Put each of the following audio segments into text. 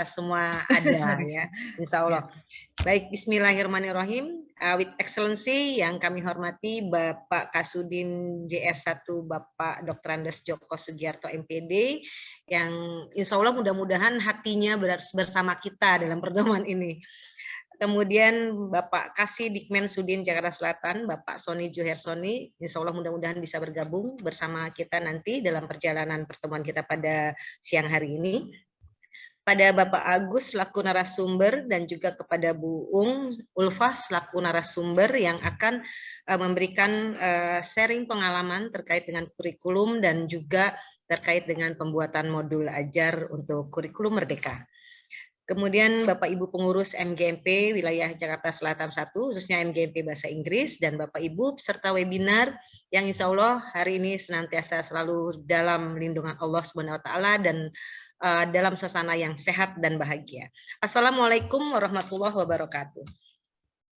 semua ada ya, insya Allah. Baik, Bismillahirrahmanirrahim. With Excellency yang kami hormati Bapak Kasudin JS1 Bapak Dr. Andes Joko Sugiarto MPD, yang insya Allah mudah-mudahan hatinya bersama kita dalam pertemuan ini. Kemudian Bapak Kasih Dikmen Sudin Jakarta Selatan, Bapak Sony Juhersoni, insya Allah mudah-mudahan bisa bergabung bersama kita nanti dalam perjalanan pertemuan kita pada siang hari ini. Pada Bapak Agus selaku narasumber dan juga kepada Bu Ulfa selaku narasumber yang akan memberikan sharing pengalaman terkait dengan kurikulum dan juga terkait dengan pembuatan modul ajar untuk kurikulum Merdeka. Kemudian Bapak Ibu pengurus MGMP wilayah Jakarta Selatan 1, khususnya MGMP Bahasa Inggris, dan Bapak Ibu peserta webinar yang insya Allah hari ini senantiasa selalu dalam lindungan Allah Subhanahu Wa Taala dan dalam suasana yang sehat dan bahagia. Assalamualaikum warahmatullahi wabarakatuh.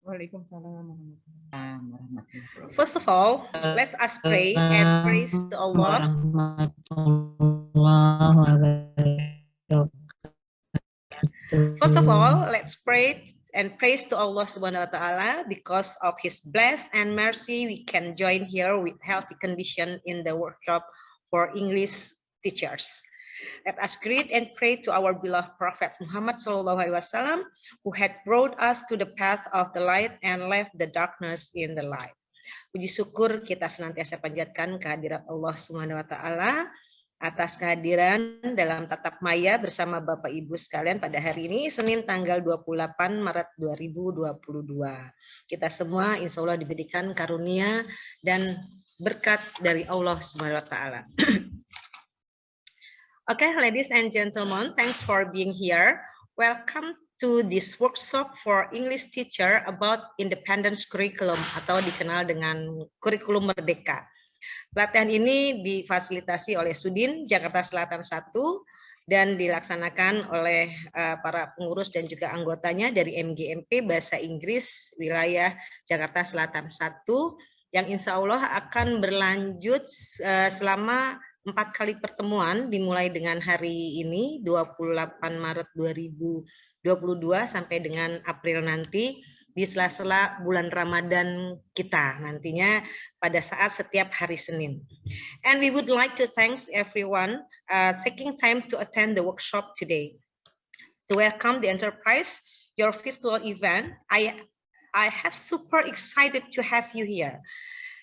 Waalaikumsalam warahmatullahi wabarakatuh. First of all, let us pray and praise to Allah. First of all, let's pray and praise to Allah Subhanahu Wa Taala because of His bless and mercy we can join here with healthy condition in the workshop for English teachers. Let us greet and pray to our beloved Prophet Muhammad SAW, who had brought us to the path of the light and left the darkness in the light. Puji syukur kita senantiasa panjatkan kehadirat Allah Subhanahu Wa Taala atas kehadiran dalam tatap maya bersama Bapak Ibu sekalian pada hari ini Senin tanggal 28 Maret 2022. Kita semua insya Allah diberikan karunia dan berkat dari Allah Subhanahu Wa Taala. Okay, ladies and gentlemen, thanks for being here. Welcome to this workshop for English teacher about independence curriculum atau dikenal dengan kurikulum merdeka. Pelatihan ini difasilitasi oleh Sudin Jakarta Selatan 1 dan dilaksanakan oleh para pengurus dan juga anggotanya dari MGMP Bahasa Inggris wilayah Jakarta Selatan 1 yang insya Allah akan berlanjut selama 4 kali pertemuan dimulai dengan hari ini 28 Maret 2022 sampai dengan April nanti di sela-sela bulan Ramadan kita nantinya pada saat setiap hari Senin. And we would like to thank everyone taking time to attend the workshop today. To welcome the enterprise, your virtual event, I have super excited to have you here.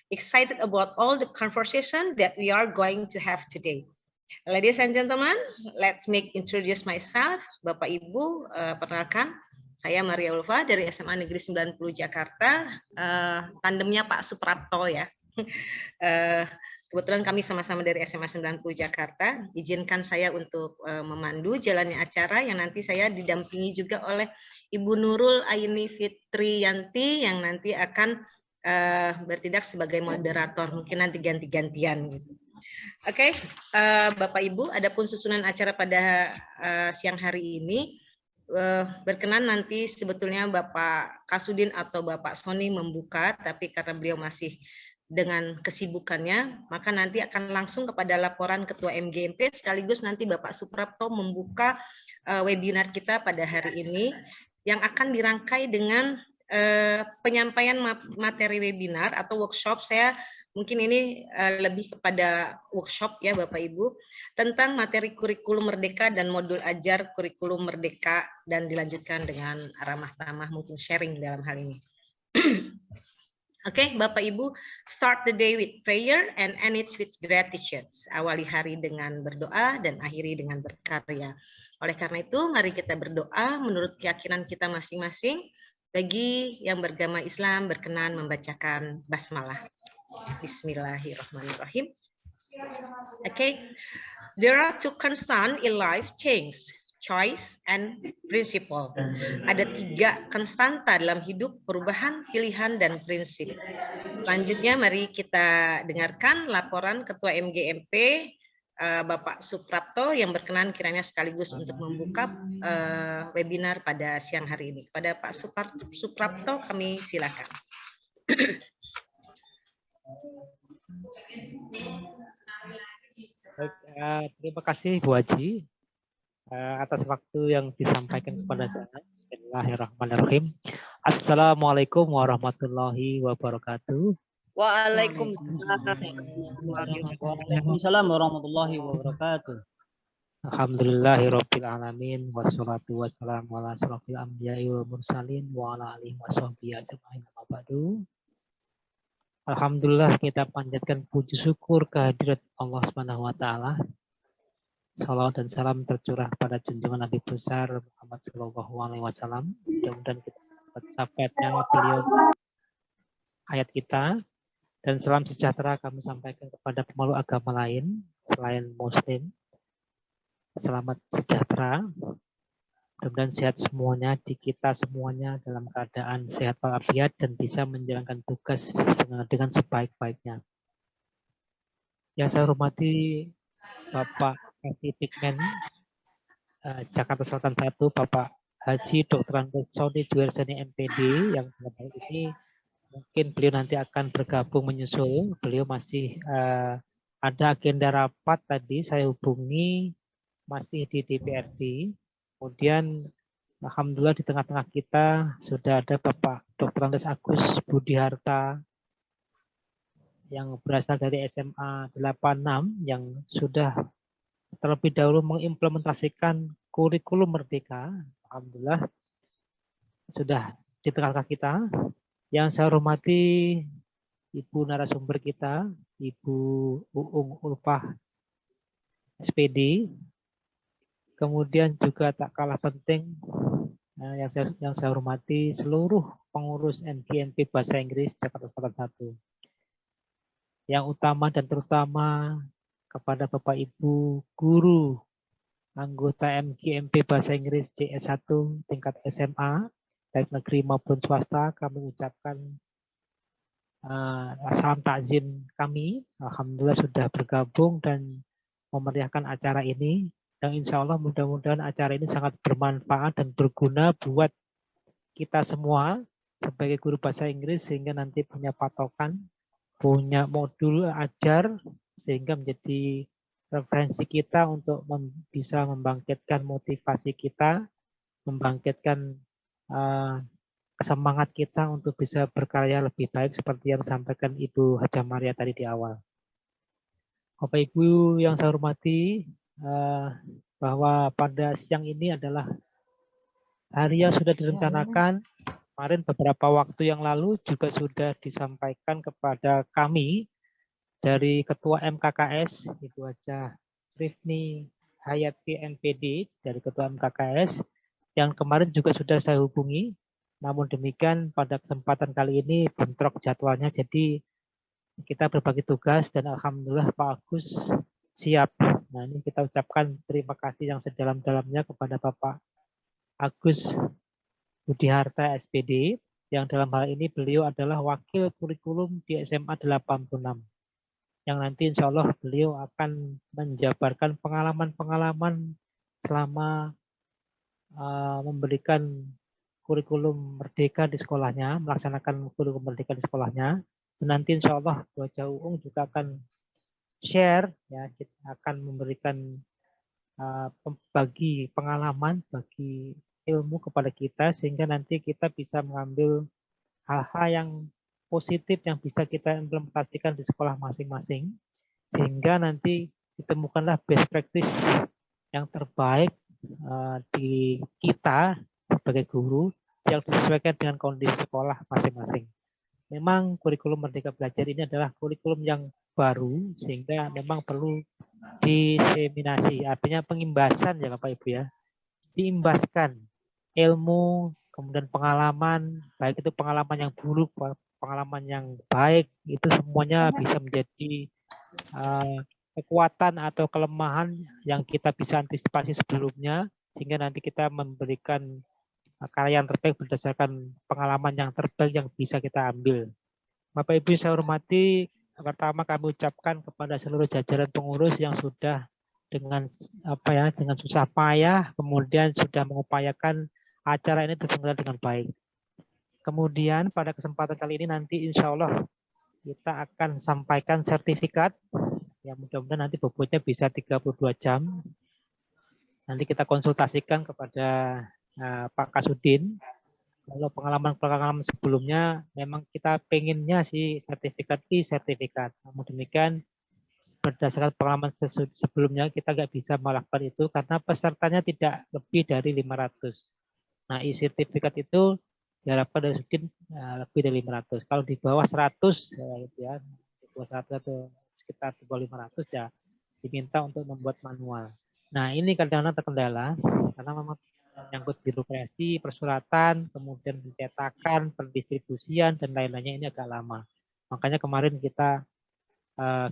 Excited about all the conversation that we are going to have today. Ladies and gentlemen, let's introduce myself. Bapak Ibu, perkenalkan, saya Maria Ulfa dari SMA Negeri 90 Jakarta. Tandemnya Pak Suprapto ya. Kebetulan kami sama-sama dari SMA 90 Jakarta. Izinkan saya untuk memandu jalannya acara yang nanti saya didampingi juga oleh Ibu Nurul Aini Fitriyanti yang nanti akan bertindak sebagai moderator, mungkin nanti ganti-gantian gitu. Oke, Bapak Ibu, adapun susunan acara pada siang hari ini berkenan nanti sebetulnya Bapak Kasudin atau Bapak Sony membuka, tapi karena beliau masih dengan kesibukannya, maka nanti akan langsung kepada laporan Ketua MGMP sekaligus nanti Bapak Suprapto membuka webinar kita pada hari ini yang akan dirangkai dengan penyampaian materi webinar atau workshop. Saya mungkin ini lebih kepada workshop ya Bapak Ibu tentang materi kurikulum merdeka dan modul ajar kurikulum merdeka dan dilanjutkan dengan ramah tamah mungkin sharing dalam hal ini. Oke, Bapak Ibu, start the day with prayer and end it with gratitude. Awali hari dengan berdoa dan akhiri dengan berkarya. Oleh karena itu, mari kita berdoa menurut keyakinan kita masing-masing. Bagi yang beragama Islam berkenan membacakan basmalah. Bismillahirrahmanirrahim. Okay, there are two constants in life: change, choice, and principle. Ada 3 konstanta dalam hidup: perubahan, pilihan, dan prinsip. Selanjutnya mari kita dengarkan laporan Ketua MGMP Bapak Suprapto yang berkenan kiranya sekaligus untuk membuka webinar pada siang hari ini. Kepada Pak Suprapto kami silakan. Baik, terima kasih Bu Haji. atas waktu yang disampaikan kepada saya. Bismillahirrahmanirrahim. Assalamualaikum warahmatullahi wabarakatuh. Waalaikumsalam warahmatullahi wabarakatuh. Alhamdulillahirabbil alamin wassalatu wassalamu ala asyrofil anbiya'i wal mursalin wa ala alihi washabbihi ajmain amma ba'du. Alhamdulillah kita panjatkan puji syukur kehadirat Allah Subhanahu wa taala. Salawat dan salam tercurah pada junjungan Nabi besar Muhammad sallallahu alaihi wasallam. Mudah-mudahan kita dapat sahabatnya beliau ayat kita, dan salam sejahtera kami sampaikan kepada pemeluk agama lain selain muslim. Selamat sejahtera, mudah-mudahan sehat semuanya, di kita semuanya dalam keadaan sehat walafiat dan bisa menjalankan tugas dengan sebaik-baiknya. Yang saya hormati Bapak Kasih Jakarta Selatan 1, Bapak Haji Dr. Andes Sony Duersani MPD, yang dalam hal ini mungkin beliau nanti akan bergabung menyusul. Beliau masih ada agenda rapat tadi, saya hubungi masih di DPRD. Kemudian alhamdulillah di tengah-tengah kita sudah ada Bapak Dr. Andes Agus Budiharta yang berasal dari SMA 86 yang sudah terlebih dahulu mengimplementasikan kurikulum Merdeka. Alhamdulillah sudah di tengah-tengah kita. Yang saya hormati Ibu narasumber kita, Ibu Uung Ulfah SPD. Kemudian juga tak kalah penting yang saya hormati seluruh pengurus NGMP Bahasa Inggris Jakarta Selatan 1. Yang utama dan terutama kepada Bapak Ibu guru anggota MGMP Bahasa Inggris CS1 tingkat SMA, baik negeri maupun swasta, kami ucapkan salam takzim kami. Alhamdulillah sudah bergabung dan memeriahkan acara ini. Yang insya Allah mudah-mudahan acara ini sangat bermanfaat dan berguna buat kita semua sebagai guru bahasa Inggris, sehingga nanti punya patokan, punya modul ajar, sehingga menjadi referensi kita untuk bisa membangkitkan motivasi kita, membangkitkan semangat kita untuk bisa berkarya lebih baik seperti yang disampaikan Ibu Haja Maria tadi di awal. Bapak Ibu yang saya hormati, bahwa pada siang ini adalah hari yang sudah direncanakan. Kemarin beberapa waktu yang lalu juga sudah disampaikan kepada kami dari Ketua MKKS, Ibu Haja Rifni Hayati MPD dari Ketua MKKS, yang kemarin juga sudah saya hubungi. Namun demikian pada kesempatan kali ini bentrok jadwalnya, jadi kita berbagi tugas dan alhamdulillah Pak Agus siap. Nah, ini kita ucapkan terima kasih yang sedalam-dalamnya kepada Bapak Agus Budiharta SPD, yang dalam hal ini beliau adalah wakil kurikulum di SMA 86. Yang nanti insya Allah beliau akan menjabarkan pengalaman-pengalaman selama memberikan kurikulum merdeka di sekolahnya, melaksanakan kurikulum merdeka di sekolahnya. Dan nanti insya Allah Bu Haja Uung juga akan share, ya, kita akan memberikan bagi pengalaman, bagi ilmu kepada kita, sehingga nanti kita bisa mengambil hal-hal yang positif yang bisa kita implementasikan di sekolah masing-masing, sehingga nanti ditemukanlah best practice yang terbaik di kita sebagai guru yang disesuaikan dengan kondisi sekolah masing-masing. Memang kurikulum Merdeka Belajar ini adalah kurikulum yang baru, sehingga memang perlu diseminasi, artinya pengimbasan ya Bapak Ibu ya, diimbaskan ilmu, kemudian pengalaman, baik itu pengalaman yang buruk, pengalaman yang baik, itu semuanya bisa menjadi kekuatan atau kelemahan yang kita bisa antisipasi sebelumnya, sehingga nanti kita memberikan karya yang terbaik berdasarkan pengalaman yang terbaik yang bisa kita ambil. Bapak Ibu saya hormati, pertama kami ucapkan kepada seluruh jajaran pengurus yang sudah dengan dengan susah payah kemudian sudah mengupayakan acara ini terselenggara dengan baik. Kemudian pada kesempatan kali ini nanti insya Allah kita akan sampaikan sertifikat yang mudah-mudahan nanti bobotnya bisa 32 jam. Nanti kita konsultasikan kepada Pak Kasudin. Kalau pengalaman sebelumnya memang kita pengennya sih sertifikat sertifikat. Namun demikian berdasarkan pengalaman sebelumnya kita nggak bisa melakukan itu karena pesertanya tidak lebih dari 500. Nah, sertifikat itu diharapkan dari Sudin lebih dari 500. Kalau di bawah 100 ya, di bawah 100 atau sekitar di bawah 500 ya diminta untuk membuat manual. Nah, ini kadang-kadang terkendala karena memang menyangkut birokrasi, persuratan, kemudian pencetakan, pendistribusian dan lain-lainnya ini agak lama. Makanya kemarin kita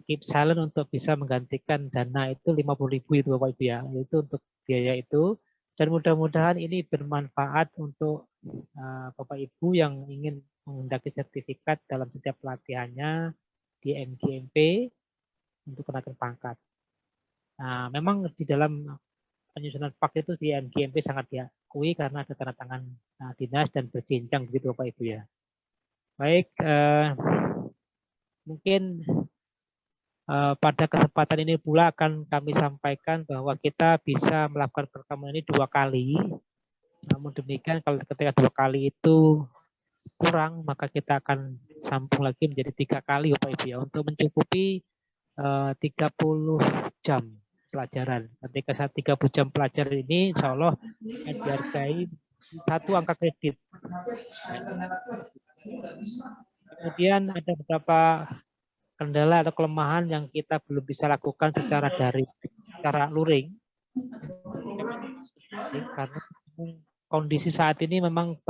keep silent untuk bisa menggantikan dana itu 50.000 itu Bapak Ibu ya, itu untuk biaya itu. Dan mudah-mudahan ini bermanfaat untuk Bapak Ibu yang ingin menghendaki sertifikat dalam setiap pelatihannya di MGMP untuk kenaikan pangkat. Nah, memang di dalam penyusunan PAK itu di MGMP sangat diakui karena ada tanda tangan dinas dan berjenjang begitu Bapak Ibu ya. Baik, mungkin pada kesempatan ini pula akan kami sampaikan bahwa kita bisa melakukan pertemuan ini 2 kali. Namun demikian kalau ketika 2 kali itu kurang, maka kita akan sambung lagi menjadi 3 kali Bapak Ibu ya, untuk mencukupi 30 jam pelajaran. Ketika saat 30 jam pelajaran ini insya Allah dihargai 1 angka kredit. Kemudian ada beberapa kendala atau kelemahan yang kita belum bisa lakukan secara daring, secara luring. Karena kondisi saat ini memang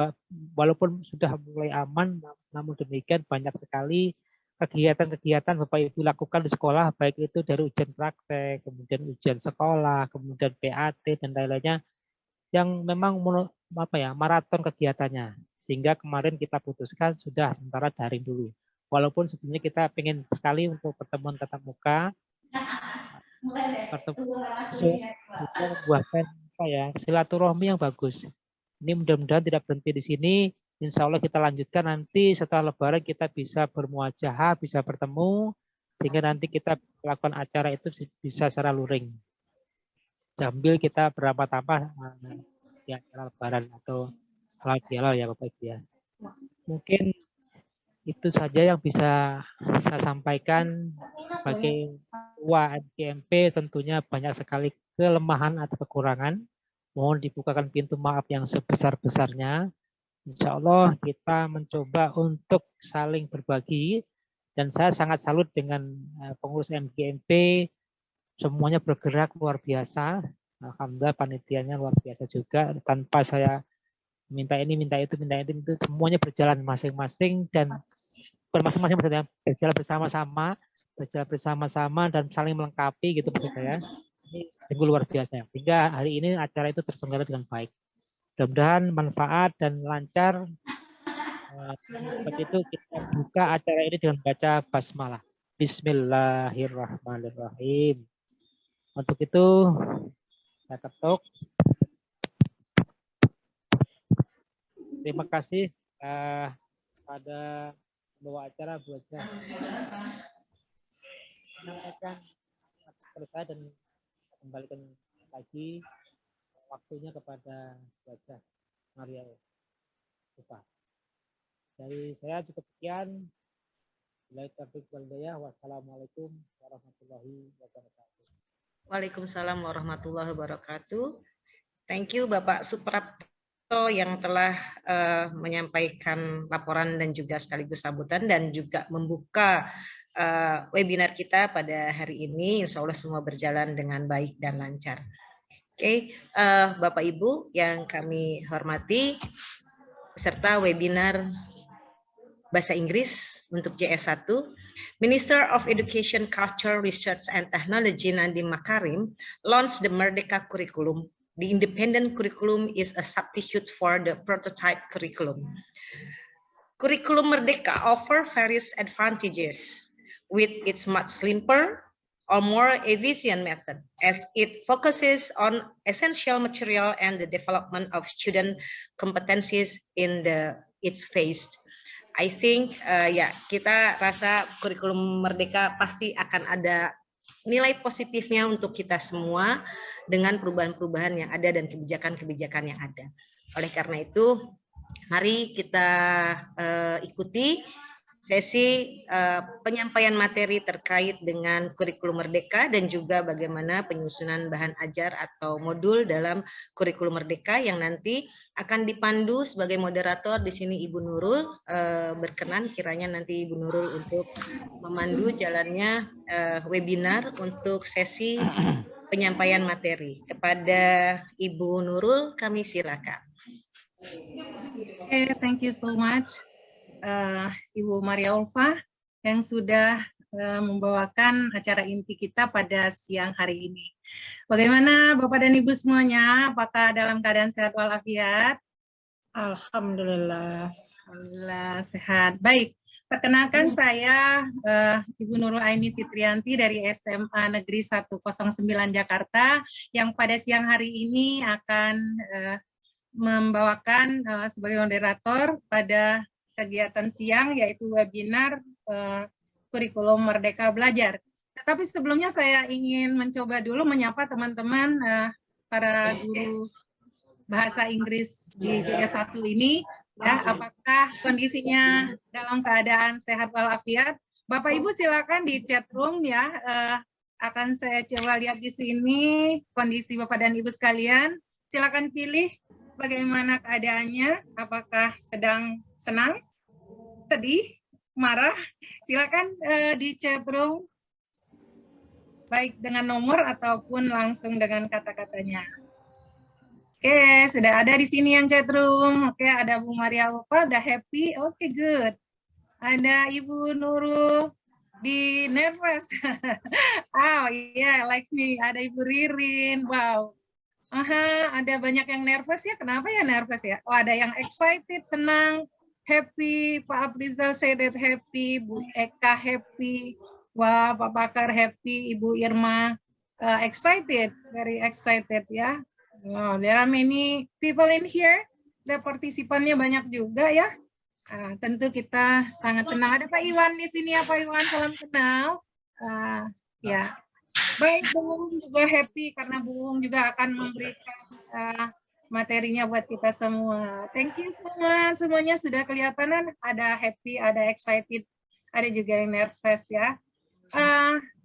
walaupun sudah mulai aman, namun demikian banyak sekali kegiatan-kegiatan Bapak Ibu lakukan di sekolah, baik itu dari ujian praktek, kemudian ujian sekolah, kemudian PAT dan lain-lainnya yang memang maraton kegiatannya. Sehingga kemarin kita putuskan sudah sementara daring dulu. Walaupun sebenarnya kita pengen sekali untuk pertemuan tatap muka, membuahkan silaturahmi yang bagus. Ini mudah-mudahan tidak berhenti di sini. Insya Allah kita lanjutkan nanti setelah Lebaran kita bisa bermuajahah, bisa bertemu, sehingga nanti kita melakukan acara itu bisa secara luring. Sambil kita beramal-amal di acara Lebaran atau halal bihalal ya Bapak Ibu ya. Mungkin itu saja yang bisa saya sampaikan sebagai ketua MGMP. Tentunya banyak sekali kelemahan atau kekurangan. Mohon dibukakan pintu maaf yang sebesar-besarnya. Insya Allah kita mencoba untuk saling berbagi. Dan saya sangat salut dengan pengurus MGMP. Semuanya bergerak luar biasa. Alhamdulillah panitianya luar biasa juga. Tanpa saya minta ini, minta itu, semuanya berjalan masing-masing dan masing-masing maksudnya berjalan bersama-sama dan saling melengkapi gitu maksud saya. Ini sungguh luar biasa. Sehingga hari ini acara itu terselenggara dengan baik. Mudah-mudahan manfaat dan lancar. Seperti itu kita buka acara ini dengan baca basmalah. Bismillahirrahmanirrahim. Untuk itu saya ketuk. Terima kasih pada pembawa acara Bu Aja. Menyampaikan selesai dan kembalikan lagi waktunya kepada Bu Aja Maria. Dari saya cukup sekian. Wassalamualaikum warahmatullahi wabarakatuh. Waalaikumsalam warahmatullahi wabarakatuh. Thank you Bapak Suprapto yang telah menyampaikan laporan dan juga sekaligus sambutan dan juga membuka webinar kita pada hari ini. Insya Allah semua berjalan dengan baik dan lancar. Oke, Bapak Ibu yang kami hormati, peserta webinar Bahasa Inggris untuk JS1, Minister of Education, Culture, Research, and Technology Nadiem Makarim launched the Merdeka curriculum. The independent curriculum is a substitute for the prototype curriculum. Curriculum Merdeka offers various advantages with its much simpler or more efficient method as it focuses on essential material and the development of student competencies in its phase. I think kita rasa kurikulum Merdeka pasti akan ada nilai positifnya untuk kita semua dengan perubahan-perubahan yang ada dan kebijakan-kebijakan yang ada. Oleh karena itu, mari kita ikuti sesi penyampaian materi terkait dengan kurikulum Merdeka dan juga bagaimana penyusunan bahan ajar atau modul dalam kurikulum Merdeka yang nanti akan dipandu sebagai moderator di sini Ibu Nurul. Berkenan kiranya nanti Ibu Nurul untuk memandu jalannya webinar untuk sesi penyampaian materi. Kepada Ibu Nurul kami silakan. Okay, thank you so much. Ibu Maria Ulfa yang sudah membawakan acara inti kita pada siang hari ini. Bagaimana Bapak dan Ibu semuanya? Apakah dalam keadaan sehat walafiat? Alhamdulillah. Alhamdulillah sehat. Baik, perkenalkan saya Ibu Nurul Aini Fitrianti dari SMA Negeri 109 Jakarta yang pada siang hari ini akan membawakan sebagai moderator pada kegiatan siang yaitu webinar kurikulum Merdeka Belajar. Tetapi sebelumnya saya ingin mencoba dulu menyapa teman-teman para guru bahasa Inggris di JS1 ini, ya, apakah kondisinya dalam keadaan sehat walafiat? Bapak Ibu silakan di chat room ya. Akan saya coba lihat di sini kondisi Bapak dan Ibu sekalian. Silakan pilih bagaimana keadaannya, apakah sedang senang, sedih, marah, silakan di chat room, baik dengan nomor ataupun langsung dengan kata-katanya. Oke, sudah ada di sini yang chat room. Oke, ada Bu Maria Ulfa, udah happy, oke, good. Ada Ibu Nurul, di nervous. Oh, yeah, like me. Ada Ibu Ririn, wow. Aha, ada banyak yang nervous ya. Kenapa ya nervous ya? Oh, ada yang excited, senang, happy. Pak Aprizal say that happy. Bu Eka happy. Wah, Pak Bakar happy. Ibu Irma excited, very excited ya. Wow, there are many people in here. The partisipannya banyak juga ya. Tentu kita sangat senang. Ada Pak Iwan di sini ya, Pak Iwan, salam kenal. Ya. Baik, Bung juga happy karena Bung juga akan memberikan materinya buat kita semua. Thank you so much. Semuanya sudah kelihatan, ada happy, ada excited, ada juga yang nervous ya.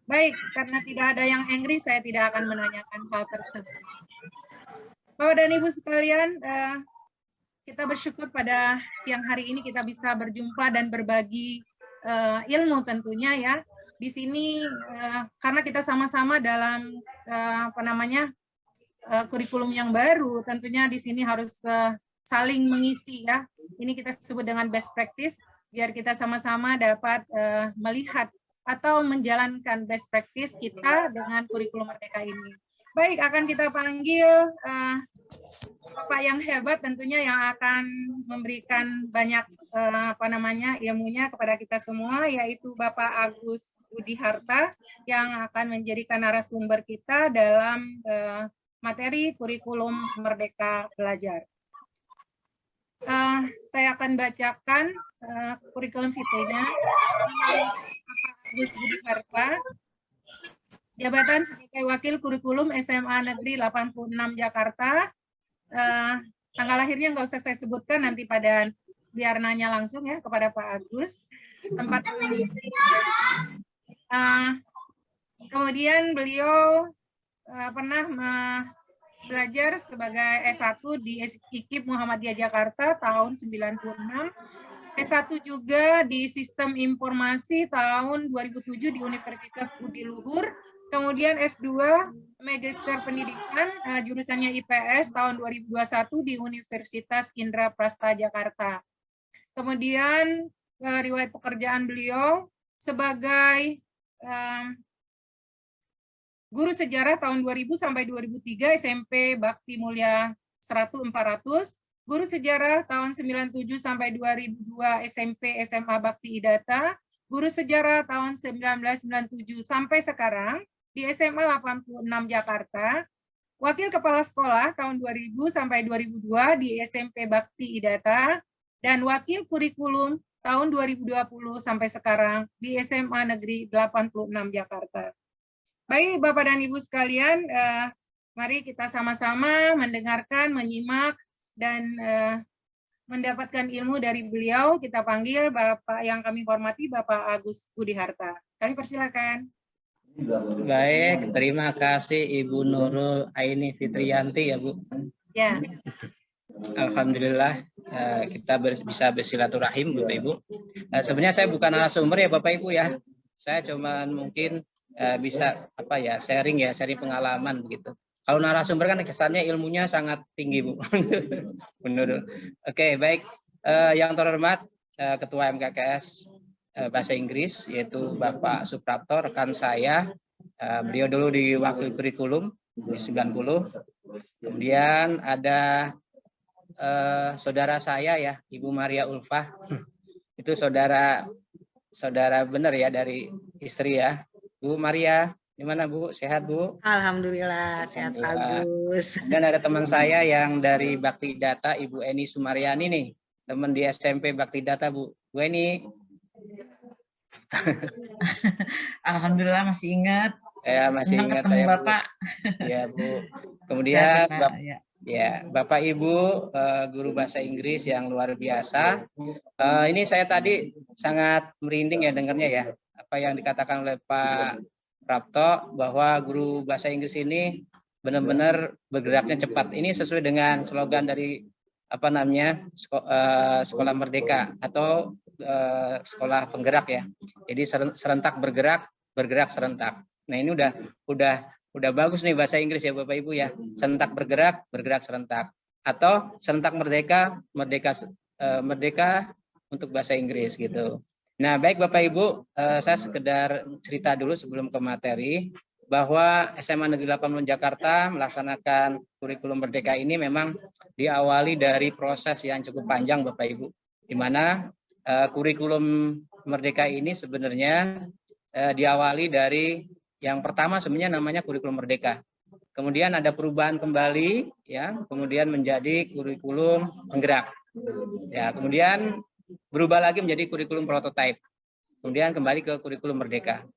Baik, karena tidak ada yang angry, saya tidak akan menanyakan hal tersebut. Bapak dan Ibu sekalian, kita bersyukur pada siang hari ini kita bisa berjumpa dan berbagi ilmu tentunya ya. Di sini karena kita sama-sama dalam kurikulum yang baru, tentunya di sini harus saling mengisi ya. Ini kita sebut dengan best practice biar kita sama-sama dapat melihat atau menjalankan best practice kita dengan kurikulum Merdeka ini. Baik, akan kita panggil Bapak yang hebat tentunya yang akan memberikan banyak ilmunya kepada kita semua, yaitu Bapak Agus Budi Harta yang akan menjadikan narasumber kita dalam materi kurikulum Merdeka Belajar. Saya akan bacakan kurikulum vitae-nya. Bapak Agus Budi Harta, jabatan sebagai Wakil Kurikulum SMA Negeri 86 Jakarta. Tanggal lahirnya nggak usah saya sebutkan, nanti biar nanya langsung ya kepada Pak Agus. Tempat kemudian beliau pernah belajar sebagai S1 di IKIP Muhammadiyah Jakarta tahun 96. S1 juga di Sistem Informasi tahun 2007 di Universitas Budi Luhur. Kemudian S2 Magister Pendidikan jurusannya IPS tahun 2021 di Universitas Indraprasta Jakarta. Kemudian riwayat pekerjaan beliau sebagai guru sejarah tahun 2000 sampai 2003 SMP Bakti Mulia 100-400, guru sejarah tahun 97 sampai 2002 SMP SMA Bakti Idata, guru sejarah tahun 1997 sampai sekarang di SMA 86 Jakarta, wakil kepala sekolah tahun 2000 sampai 2002 di SMP Bakti Idata, dan wakil kurikulum tahun 2020 sampai sekarang di SMA Negeri 86 Jakarta. Baik, Bapak dan Ibu sekalian, mari kita sama-sama mendengarkan, menyimak, dan mendapatkan ilmu dari beliau. Kita panggil Bapak yang kami hormati, Bapak Agus Budi Harta. Kami persilakan. Baik, terima kasih Ibu Nurul Aini Fitriyanti ya Bu. Ya. Alhamdulillah kita bisa bersilaturahim Bapak Ibu. Sebenarnya saya bukan narasumber ya Bapak Ibu ya. Saya cuma mungkin bisa sharing pengalaman begitu. Kalau narasumber kan kesannya ilmunya sangat tinggi Bu. Menurut. Oke, baik. Yang terhormat Ketua MKKS Bahasa Inggris yaitu Bapak Suprapto, rekan saya. Beliau dulu di wakil kurikulum di 90. Kemudian ada saudara saya ya, Ibu Maria Ulfah. Itu saudara benar ya dari istri ya. Bu Maria, gimana Bu? Sehat Bu? Alhamdulillah, sehat Agus. Dan ada teman saya yang dari Bakti Data, Ibu Eni Sumaryani nih, teman di SMP Bakti Data Bu. Bu Eni. Alhamdulillah masih ingat. Ya masih Senang ingat ketemu saya Bapak. Bu. Ya Bu. Kemudian Bapak Ibu guru bahasa Inggris yang luar biasa. Ini saya tadi sangat merinding ya dengarnya ya. Apa yang dikatakan oleh Pak Prapto bahwa guru bahasa Inggris ini benar-benar bergeraknya cepat. Ini sesuai dengan slogan dari Sekolah Merdeka atau sekolah penggerak ya. Jadi serentak bergerak serentak. Nah ini udah bagus nih bahasa Inggris ya Bapak Ibu ya. Serentak bergerak serentak. Atau serentak merdeka untuk bahasa Inggris gitu. Nah baik Bapak Ibu, saya sekedar cerita dulu sebelum ke materi bahwa SMA Negeri 8 Jakarta melaksanakan kurikulum merdeka ini memang diawali dari proses yang cukup panjang Bapak Ibu, di mana kurikulum merdeka ini sebenarnya diawali dari yang pertama sebenarnya namanya kurikulum merdeka. Kemudian ada perubahan kembali ya, kemudian menjadi kurikulum penggerak. Ya, kemudian berubah lagi menjadi kurikulum prototipe. Kemudian kembali ke kurikulum merdeka.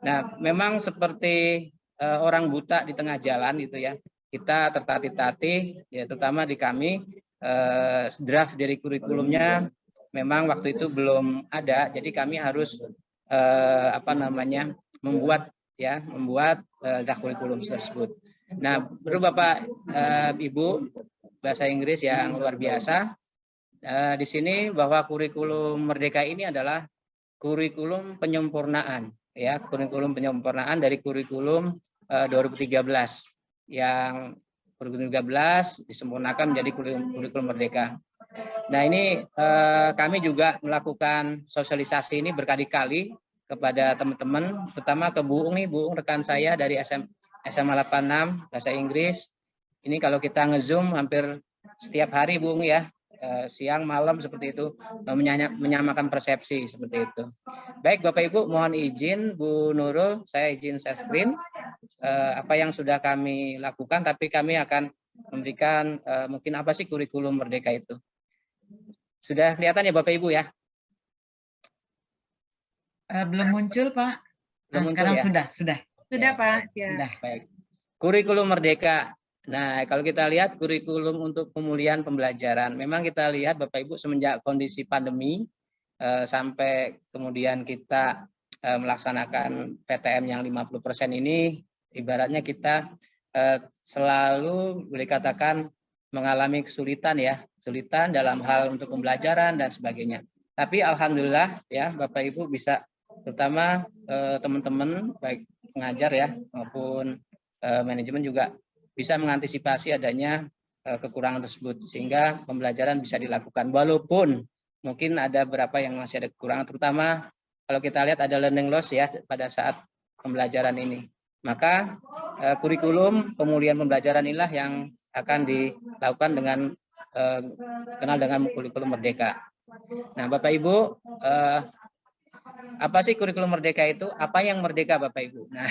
Nah, memang seperti orang buta di tengah jalan gitu ya. Kita tertatih-tatih ya, terutama di kami draft dari kurikulumnya memang waktu itu belum ada. Jadi kami harus membuat draft kurikulum tersebut. Nah, perlu Bapak Ibu bahasa Inggris yang luar biasa. Di sini bahwa kurikulum merdeka ini adalah kurikulum penyempurnaan ya, kurikulum penyempurnaan dari kurikulum 2013 yang kurikulum 2013 disempurnakan menjadi kurikulum merdeka. Nah, ini kami juga melakukan sosialisasi ini berkali-kali kepada teman-teman, terutama ke Bu Ung nih, Bu Ung rekan saya dari SMA 86 bahasa Inggris. Ini kalau kita nge-zoom hampir setiap hari Bu Ung ya. Siang malam seperti itu, menyamakan persepsi seperti itu. Baik Bapak Ibu, mohon izin Bu Nurul, saya izin share screen apa yang sudah kami lakukan, tapi kami akan memberikan mungkin apa sih kurikulum merdeka itu. Sudah kelihatan ya Bapak Ibu ya? Belum muncul Pak. Belum muncul, sekarang ya? Sudah Sudah Pak. Sudah. Baik. Kurikulum merdeka. Nah, kalau kita lihat kurikulum untuk pemulihan pembelajaran, memang kita lihat Bapak Ibu semenjak kondisi pandemi sampai kemudian kita melaksanakan PTM yang 50% ini, ibaratnya kita selalu boleh katakan mengalami kesulitan dalam hal untuk pembelajaran dan sebagainya. Tapi alhamdulillah ya Bapak Ibu bisa, terutama teman-teman baik pengajar ya maupun manajemen juga bisa mengantisipasi adanya kekurangan tersebut sehingga pembelajaran bisa dilakukan walaupun mungkin ada beberapa yang masih ada kekurangan, terutama kalau kita lihat ada learning loss ya pada saat pembelajaran ini. Maka kurikulum pemulihan pembelajaran inilah yang akan dilakukan dengan kenal dengan kurikulum merdeka. Nah, Bapak Ibu, apa sih kurikulum merdeka itu? Apa yang merdeka Bapak Ibu? Nah,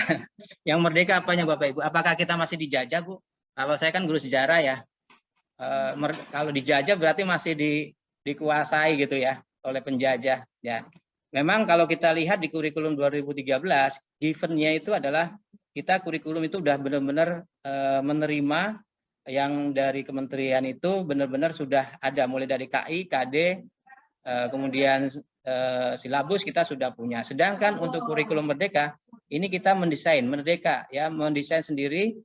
yang merdeka apanya Bapak Ibu? Apakah kita masih dijajah Bu? Kalau saya kan guru sejarah ya. Kalau dijajah berarti masih dikuasai gitu ya oleh penjajah ya. Memang kalau kita lihat di kurikulum 2013, given-nya itu adalah kita kurikulum itu udah benar-benar menerima yang dari kementerian itu benar-benar sudah ada, mulai dari KI, KD, kemudian silabus kita sudah punya. Sedangkan untuk kurikulum merdeka ini kita mendesain merdeka ya, mendesain sendiri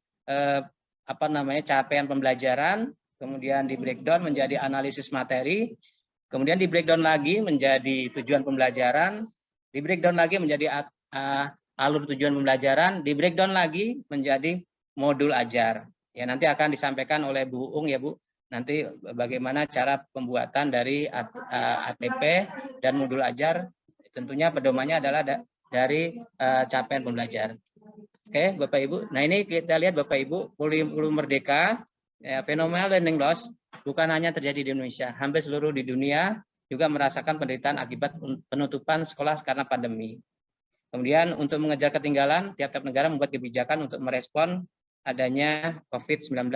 capaian pembelajaran, kemudian di breakdown menjadi analisis materi, kemudian di breakdown lagi menjadi tujuan pembelajaran, di breakdown lagi menjadi alur tujuan pembelajaran, di breakdown lagi menjadi modul ajar. Ya, nanti akan disampaikan oleh Bu Ung ya Bu, nanti bagaimana cara pembuatan dari ATP dan modul ajar, tentunya pedomannya adalah dari capaian pembelajaran. Oke, Bapak Ibu. Nah, ini kita lihat Bapak Ibu, kurikulum merdeka, ya, fenomena learning loss bukan hanya terjadi di Indonesia, hampir seluruh di dunia juga merasakan penderitaan akibat penutupan sekolah karena pandemi. Kemudian untuk mengejar ketinggalan, tiap-tiap negara membuat kebijakan untuk merespon adanya COVID-19.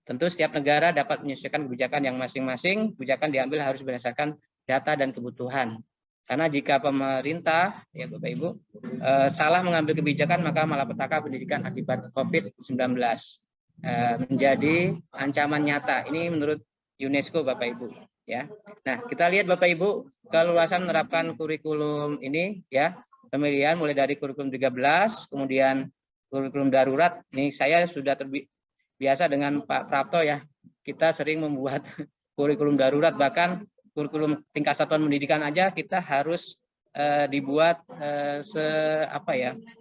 Tentu setiap negara dapat menyesuaikan kebijakan yang masing-masing, kebijakan diambil harus berdasarkan data dan kebutuhan. Karena jika pemerintah, ya Bapak Ibu, salah mengambil kebijakan, maka malapetaka pendidikan akibat COVID-19 menjadi ancaman nyata. Ini menurut UNESCO Bapak Ibu. Ya. Nah, kita lihat Bapak Ibu, keluasan menerapkan kurikulum ini, ya, pemilihan mulai dari kurikulum 13, kemudian kurikulum darurat. Ini saya sudah terbiasa dengan Pak Prapto ya. Kita sering membuat kurikulum darurat, bahkan kurikulum tingkat satuan pendidikan aja kita harus dibuat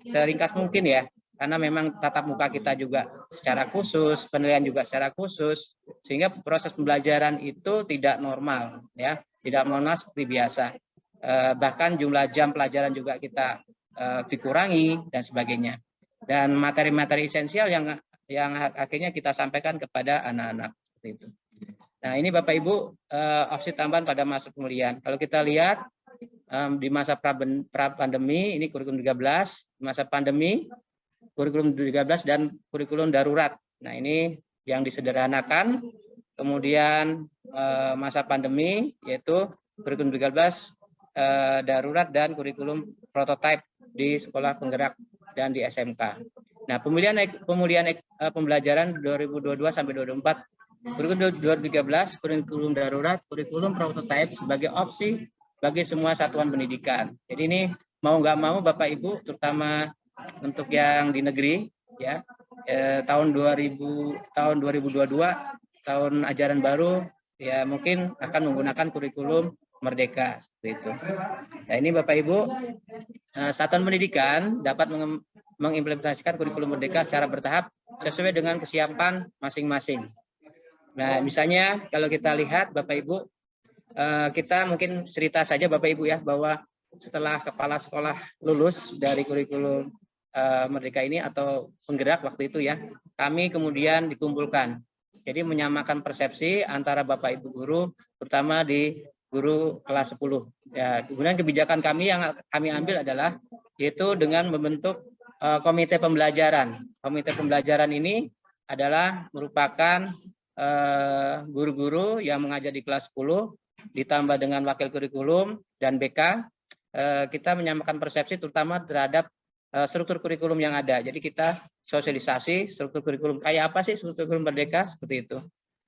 seringkas mungkin ya. Karena memang tatap muka kita juga secara khusus, penilaian juga secara khusus, sehingga proses pembelajaran itu tidak normal ya, tidak normal seperti biasa. Bahkan jumlah jam pelajaran juga kita dikurangi dan sebagainya. Dan materi-materi esensial yang akhirnya kita sampaikan kepada anak-anak seperti itu. Nah, ini Bapak Ibu opsi tambahan pada masa pemulihan. Kalau kita lihat di masa pra-pandemi ini kurikulum 13, masa pandemi kurikulum 13 dan kurikulum darurat. Nah, ini yang disederhanakan. Kemudian masa pandemi yaitu kurikulum 13 darurat dan kurikulum prototipe di sekolah penggerak dan di SMK. Nah, pemulihan pembelajaran 2022 sampai 2024, kurikulum 2013, kurikulum darurat, kurikulum prototipe sebagai opsi bagi semua satuan pendidikan. Jadi ini mau nggak mau Bapak Ibu, terutama untuk yang di negeri, ya, tahun 2022, tahun ajaran baru, ya mungkin akan menggunakan kurikulum merdeka seperti itu. Nah, ini Bapak Ibu, satuan pendidikan dapat mengimplementasikan kurikulum merdeka secara bertahap sesuai dengan kesiapan masing-masing. Nah, misalnya kalau kita lihat Bapak Ibu, kita mungkin cerita saja Bapak Ibu ya, bahwa setelah kepala sekolah lulus dari kurikulum merdeka ini atau penggerak waktu itu ya, kami kemudian dikumpulkan. Jadi menyamakan persepsi antara Bapak Ibu guru, terutama di guru kelas 10. Ya, kemudian kebijakan kami yang kami ambil adalah yaitu dengan membentuk komite pembelajaran. Komite pembelajaran ini adalah merupakan guru-guru yang mengajar di kelas 10 ditambah dengan wakil kurikulum dan BK. Kita menyamakan persepsi terutama terhadap struktur kurikulum yang ada. Jadi kita sosialisasi struktur kurikulum, kayak apa sih struktur kurikulum merdeka, seperti itu.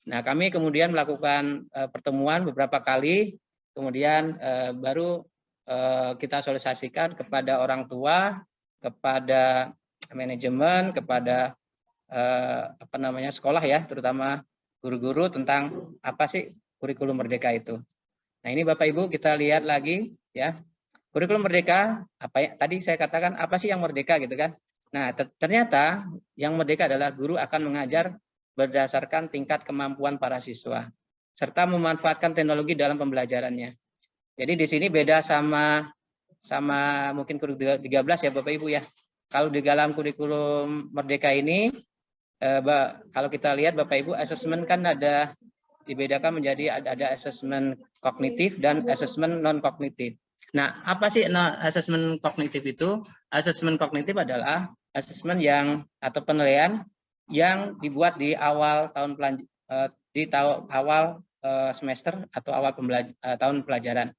Nah, kami kemudian melakukan pertemuan beberapa kali, kemudian baru kita sosialisasikan kepada orang tua, kepada manajemen, kepada sekolah ya, terutama guru-guru tentang apa sih kurikulum merdeka itu. Nah, ini Bapak Ibu kita lihat lagi ya. Kurikulum merdeka, apa ya, tadi saya katakan apa sih yang merdeka gitu kan. Nah, ternyata yang merdeka adalah guru akan mengajar berdasarkan tingkat kemampuan para siswa serta memanfaatkan teknologi dalam pembelajarannya. Jadi di sini beda sama mungkin kurikulum 13 ya Bapak Ibu ya. Kalau di dalam kurikulum merdeka ini kalau kita lihat Bapak Ibu, asesmen kan ada dibedakan menjadi ada asesmen kognitif dan asesmen non kognitif. Nah, apa sih asesmen kognitif itu? Asesmen kognitif adalah asesmen yang atau penilaian yang dibuat di awal tahun awal semester atau awal tahun pelajaran.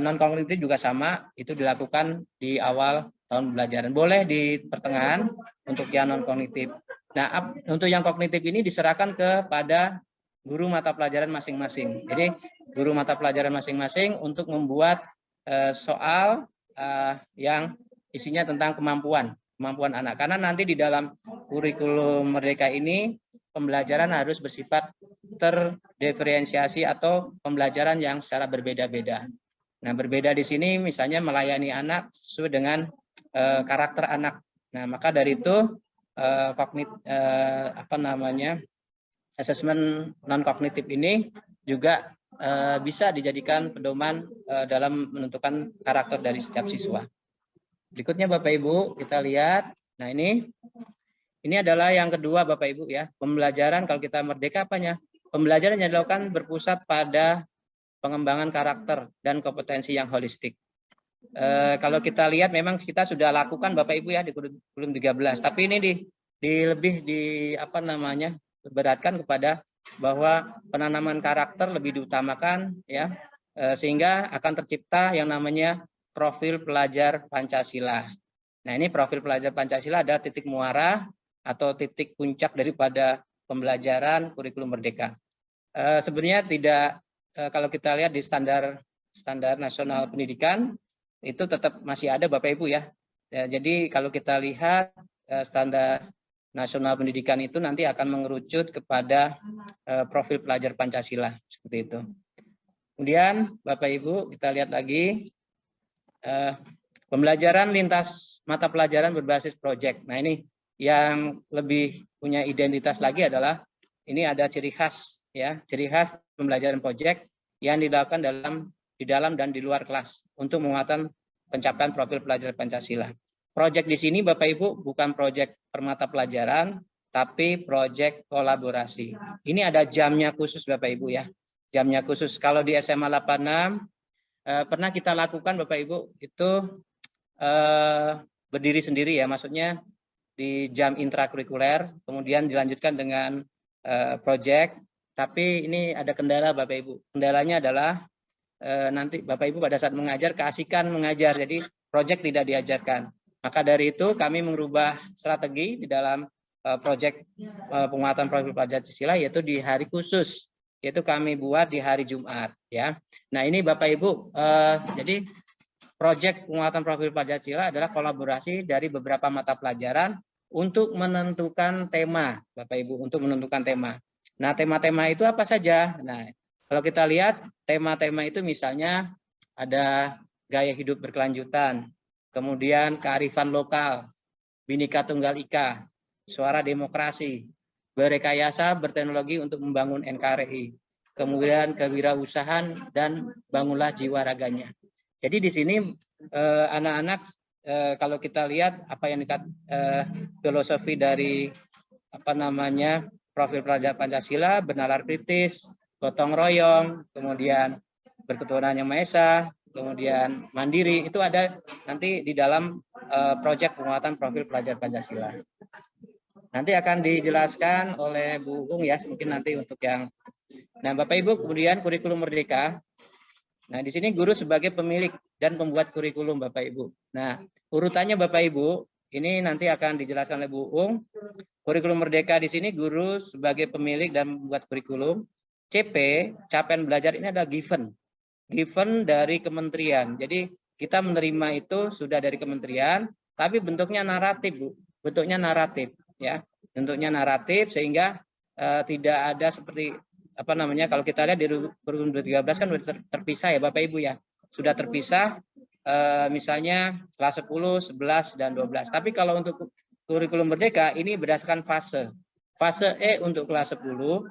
Non kognitif juga sama, itu dilakukan di awal tahun pembelajaran. Boleh di pertengahan untuk yang non kognitif. Nah, untuk yang kognitif ini diserahkan kepada guru mata pelajaran masing-masing. Jadi guru mata pelajaran masing-masing untuk membuat soal yang isinya tentang kemampuan anak. Karena nanti di dalam kurikulum Merdeka ini pembelajaran harus bersifat terdiferensiasi atau pembelajaran yang secara berbeda-beda. Nah, berbeda di sini misalnya melayani anak sesuai dengan karakter anak. Nah, maka dari itu asesmen non kognitif ini juga bisa dijadikan pedoman dalam menentukan karakter dari setiap siswa. Berikutnya Bapak Ibu, kita lihat. Nah, ini adalah yang kedua Bapak Ibu ya. Pembelajaran kalau kita merdeka apanya? Pembelajaran yang dilakukan berpusat pada pengembangan karakter dan kompetensi yang holistik. Kalau kita lihat memang kita sudah lakukan Bapak Ibu ya di kurikulum 13, tapi ini lebih beratkan kepada bahwa penanaman karakter lebih diutamakan ya, sehingga akan tercipta yang namanya profil pelajar Pancasila. Nah, ini profil pelajar Pancasila adalah titik muara atau titik puncak daripada pembelajaran kurikulum Merdeka. Sebenarnya tidak, kalau kita lihat di standar nasional pendidikan itu tetap masih ada Bapak Ibu ya. Jadi kalau kita lihat standar nasional pendidikan itu nanti akan mengerucut kepada profil pelajar Pancasila seperti itu. Kemudian Bapak Ibu kita lihat lagi pembelajaran lintas mata pelajaran berbasis proyek. Nah, ini yang lebih punya identitas lagi adalah ini ada ciri khas ya, ciri khas pembelajaran proyek yang dilakukan di dalam dan di luar kelas untuk menguatkan pencapaian profil pelajar Pancasila. Proyek di sini Bapak Ibu bukan proyek per mata pelajaran, tapi proyek kolaborasi. Ini ada jamnya khusus Bapak Ibu ya, jamnya khusus. Kalau di SMA 86 pernah kita lakukan Bapak Ibu itu berdiri sendiri ya, maksudnya di jam intrakurikuler, kemudian dilanjutkan dengan proyek. Tapi ini ada kendala Bapak Ibu. Kendalanya adalah nanti Bapak Ibu pada saat mengajar keasikan mengajar, jadi proyek tidak diajarkan. Maka dari itu kami merubah strategi di dalam proyek penguatan profil pelajar Pancasila, yaitu di hari khusus, yaitu kami buat di hari Jumat ya. Nah, ini Bapak Ibu, jadi proyek penguatan profil Pancasila adalah kolaborasi dari beberapa mata pelajaran untuk menentukan tema Bapak Ibu, untuk menentukan tema. Nah, tema-tema itu apa saja? Nah, kalau kita lihat tema-tema itu misalnya ada gaya hidup berkelanjutan, kemudian kearifan lokal, Bhinneka Tunggal Ika, suara demokrasi, berrekayasa berteknologi untuk membangun NKRI, kemudian kewirausahaan dan bangunlah jiwa raganya. Jadi di sini anak-anak kalau kita lihat apa yang filosofi dari profil pelajar Pancasila, bernalar kritis, gotong royong, kemudian berketuhanan yang Maha Esa, kemudian mandiri, itu ada nanti di dalam proyek penguatan profil pelajar Pancasila. Nanti akan dijelaskan oleh Bu Ung ya, mungkin nanti untuk yang. Nah, Bapak Ibu, kemudian kurikulum Merdeka. Nah, di sini guru sebagai pemilik dan pembuat kurikulum Bapak Ibu. Nah, urutannya Bapak Ibu, ini nanti akan dijelaskan oleh Bu Ung. Kurikulum Merdeka di sini guru sebagai pemilik dan membuat kurikulum. CP, capaian belajar ini adalah given dari kementerian. Jadi kita menerima itu sudah dari kementerian, tapi bentuknya naratif, Bu. Bentuknya naratif ya. Bentuknya naratif sehingga tidak ada seperti kalau kita lihat di kurikulum 13 kan sudah terpisah ya Bapak Ibu ya. Sudah terpisah misalnya kelas 10, 11 dan 12. Tapi kalau untuk kurikulum Merdeka ini berdasarkan fase. Fase E untuk kelas 10,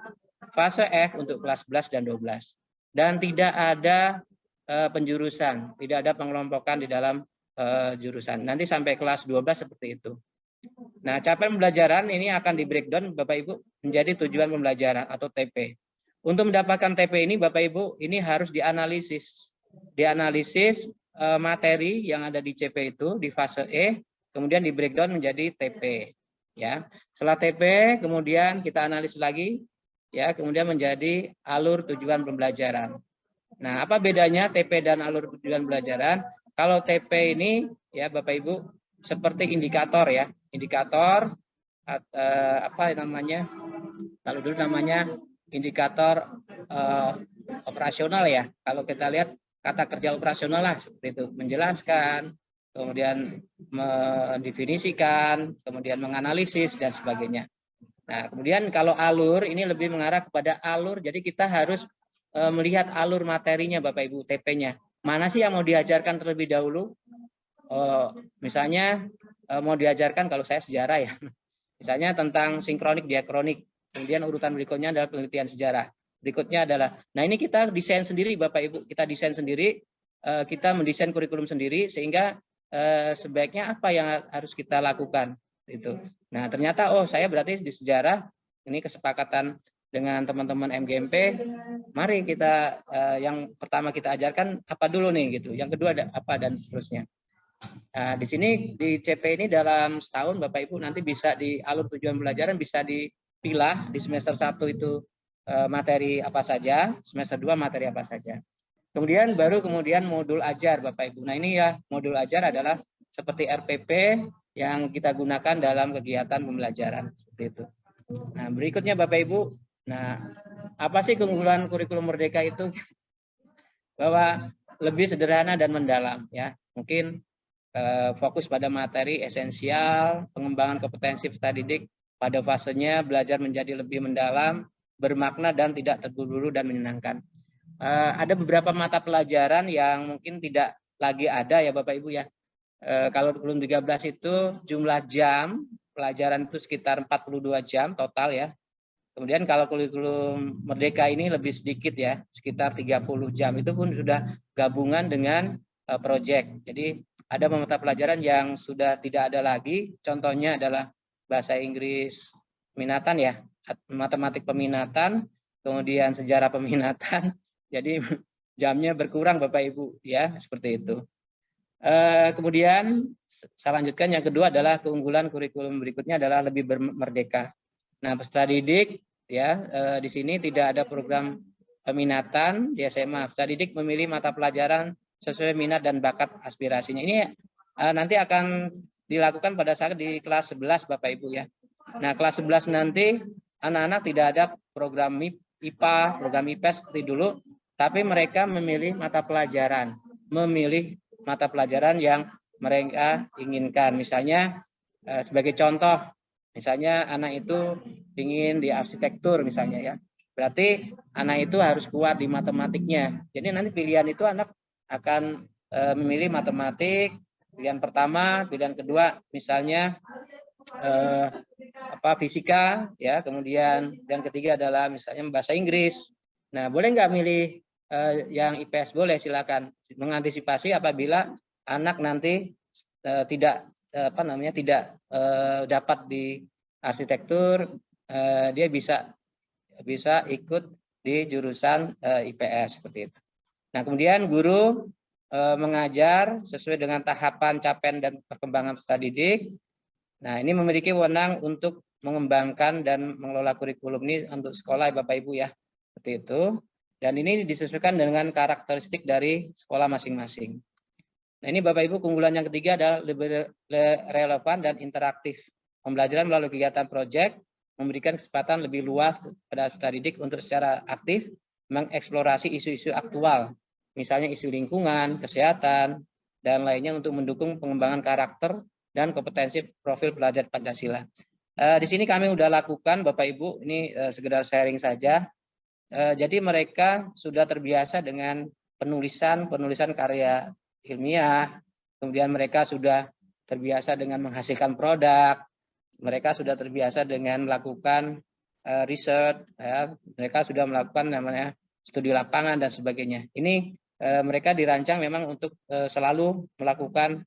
fase F untuk kelas 11 dan 12. Dan tidak ada penjurusan, tidak ada pengelompokan di dalam jurusan. Nanti sampai kelas 12 seperti itu. Nah, capaian pembelajaran ini akan di breakdown Bapak Ibu menjadi tujuan pembelajaran atau TP. Untuk mendapatkan TP ini Bapak Ibu ini harus dianalisis. Dianalisis materi yang ada di CP itu di fase E, kemudian di breakdown menjadi TP. Ya, setelah TP kemudian kita analisis lagi, ya, kemudian menjadi alur tujuan pembelajaran. Nah, apa bedanya TP dan alur tujuan pembelajaran? Kalau TP ini ya Bapak Ibu seperti indikator ya, indikator apa namanya? Kalau dulu namanya indikator operasional ya. Kalau kita lihat kata kerja operasional lah seperti itu, menjelaskan, kemudian mendefinisikan, kemudian menganalisis dan sebagainya. Nah, kemudian kalau alur ini lebih mengarah kepada alur, jadi kita harus melihat alur materinya Bapak Ibu, TP-nya. Mana sih yang mau diajarkan terlebih dahulu? Misalnya mau diajarkan, kalau saya sejarah ya, misalnya tentang sinkronik diakronik, kemudian urutan berikutnya adalah penelitian sejarah. Berikutnya adalah, nah ini kita desain sendiri Bapak Ibu, kita desain sendiri, kita mendesain kurikulum sendiri, sehingga sebaiknya apa yang harus kita lakukan itu. Nah ternyata saya berarti di sejarah ini kesepakatan dengan teman-teman MGMP, mari kita yang pertama kita ajarkan apa dulu nih gitu, yang kedua ada apa dan seterusnya. Nah, di sini di CP ini dalam setahun Bapak Ibu nanti bisa di alur tujuan pelajaran bisa dipilah di semester 1 itu materi apa saja, semester 2 materi apa saja. Kemudian kemudian modul ajar Bapak Ibu. Nah, ini ya modul ajar adalah seperti RPP yang kita gunakan dalam kegiatan pembelajaran seperti itu. Nah, berikutnya Bapak Ibu, nah apa sih keunggulan kurikulum Merdeka itu? Bahwa lebih sederhana dan mendalam ya. Mungkin fokus pada materi esensial, pengembangan kompetensi peserta didik pada fasenya belajar menjadi lebih mendalam, bermakna dan tidak terburu-buru dan menyenangkan. Ada beberapa mata pelajaran yang mungkin tidak lagi ada ya Bapak Ibu ya. Kalau kurikulum 13 itu jumlah jam pelajaran itu sekitar 42 jam total ya. Kemudian kalau kurikulum Merdeka ini lebih sedikit ya, sekitar 30 jam. Itu pun sudah gabungan dengan proyek. Jadi ada mata pelajaran yang sudah tidak ada lagi. Contohnya adalah bahasa Inggris peminatan ya, matematik peminatan, kemudian sejarah peminatan. Jadi jamnya berkurang Bapak Ibu ya, seperti itu. Kemudian saya lanjutkan, yang kedua adalah keunggulan kurikulum berikutnya adalah lebih merdeka. Nah, peserta didik ya di sini tidak ada program peminatan di SMA. Peserta didik memilih mata pelajaran sesuai minat dan bakat aspirasinya. Ini nanti akan dilakukan pada saat di kelas 11 Bapak Ibu ya. Nah, kelas 11 nanti anak-anak tidak ada program IPA, program IPS seperti dulu, tapi mereka memilih mata pelajaran yang mereka inginkan. Misalnya sebagai contoh, misalnya anak itu ingin di arsitektur misalnya ya. Berarti anak itu harus kuat di matematiknya. Jadi nanti pilihan itu anak akan memilih matematik, pilihan pertama, pilihan kedua misalnya fisika ya, kemudian yang ketiga adalah misalnya bahasa Inggris. Nah, boleh nggak milih yang IPS? Boleh, silakan. Mengantisipasi apabila anak nanti tidak dapat di arsitektur, dia bisa ikut di jurusan IPS seperti itu. Nah, kemudian guru mengajar sesuai dengan tahapan capaian dan perkembangan peserta didik. Nah, ini memiliki wewenang untuk mengembangkan dan mengelola kurikulum ini untuk sekolah Bapak Ibu ya, seperti itu. Dan ini disesuaikan dengan karakteristik dari sekolah masing-masing. Nah, ini Bapak Ibu keunggulan yang ketiga adalah lebih relevan dan interaktif. Pembelajaran melalui kegiatan proyek memberikan kesempatan lebih luas kepada peserta didik untuk secara aktif mengeksplorasi isu-isu aktual, misalnya isu lingkungan, kesehatan, dan lainnya untuk mendukung pengembangan karakter dan kompetensi profil pelajar Pancasila. Di sini kami sudah lakukan Bapak Ibu, ini sekedar sharing saja. Jadi mereka sudah terbiasa dengan penulisan karya ilmiah, kemudian mereka sudah terbiasa dengan menghasilkan produk, mereka sudah terbiasa dengan melakukan riset, ya. Mereka sudah melakukan namanya studi lapangan dan sebagainya. Ini mereka dirancang memang untuk selalu melakukan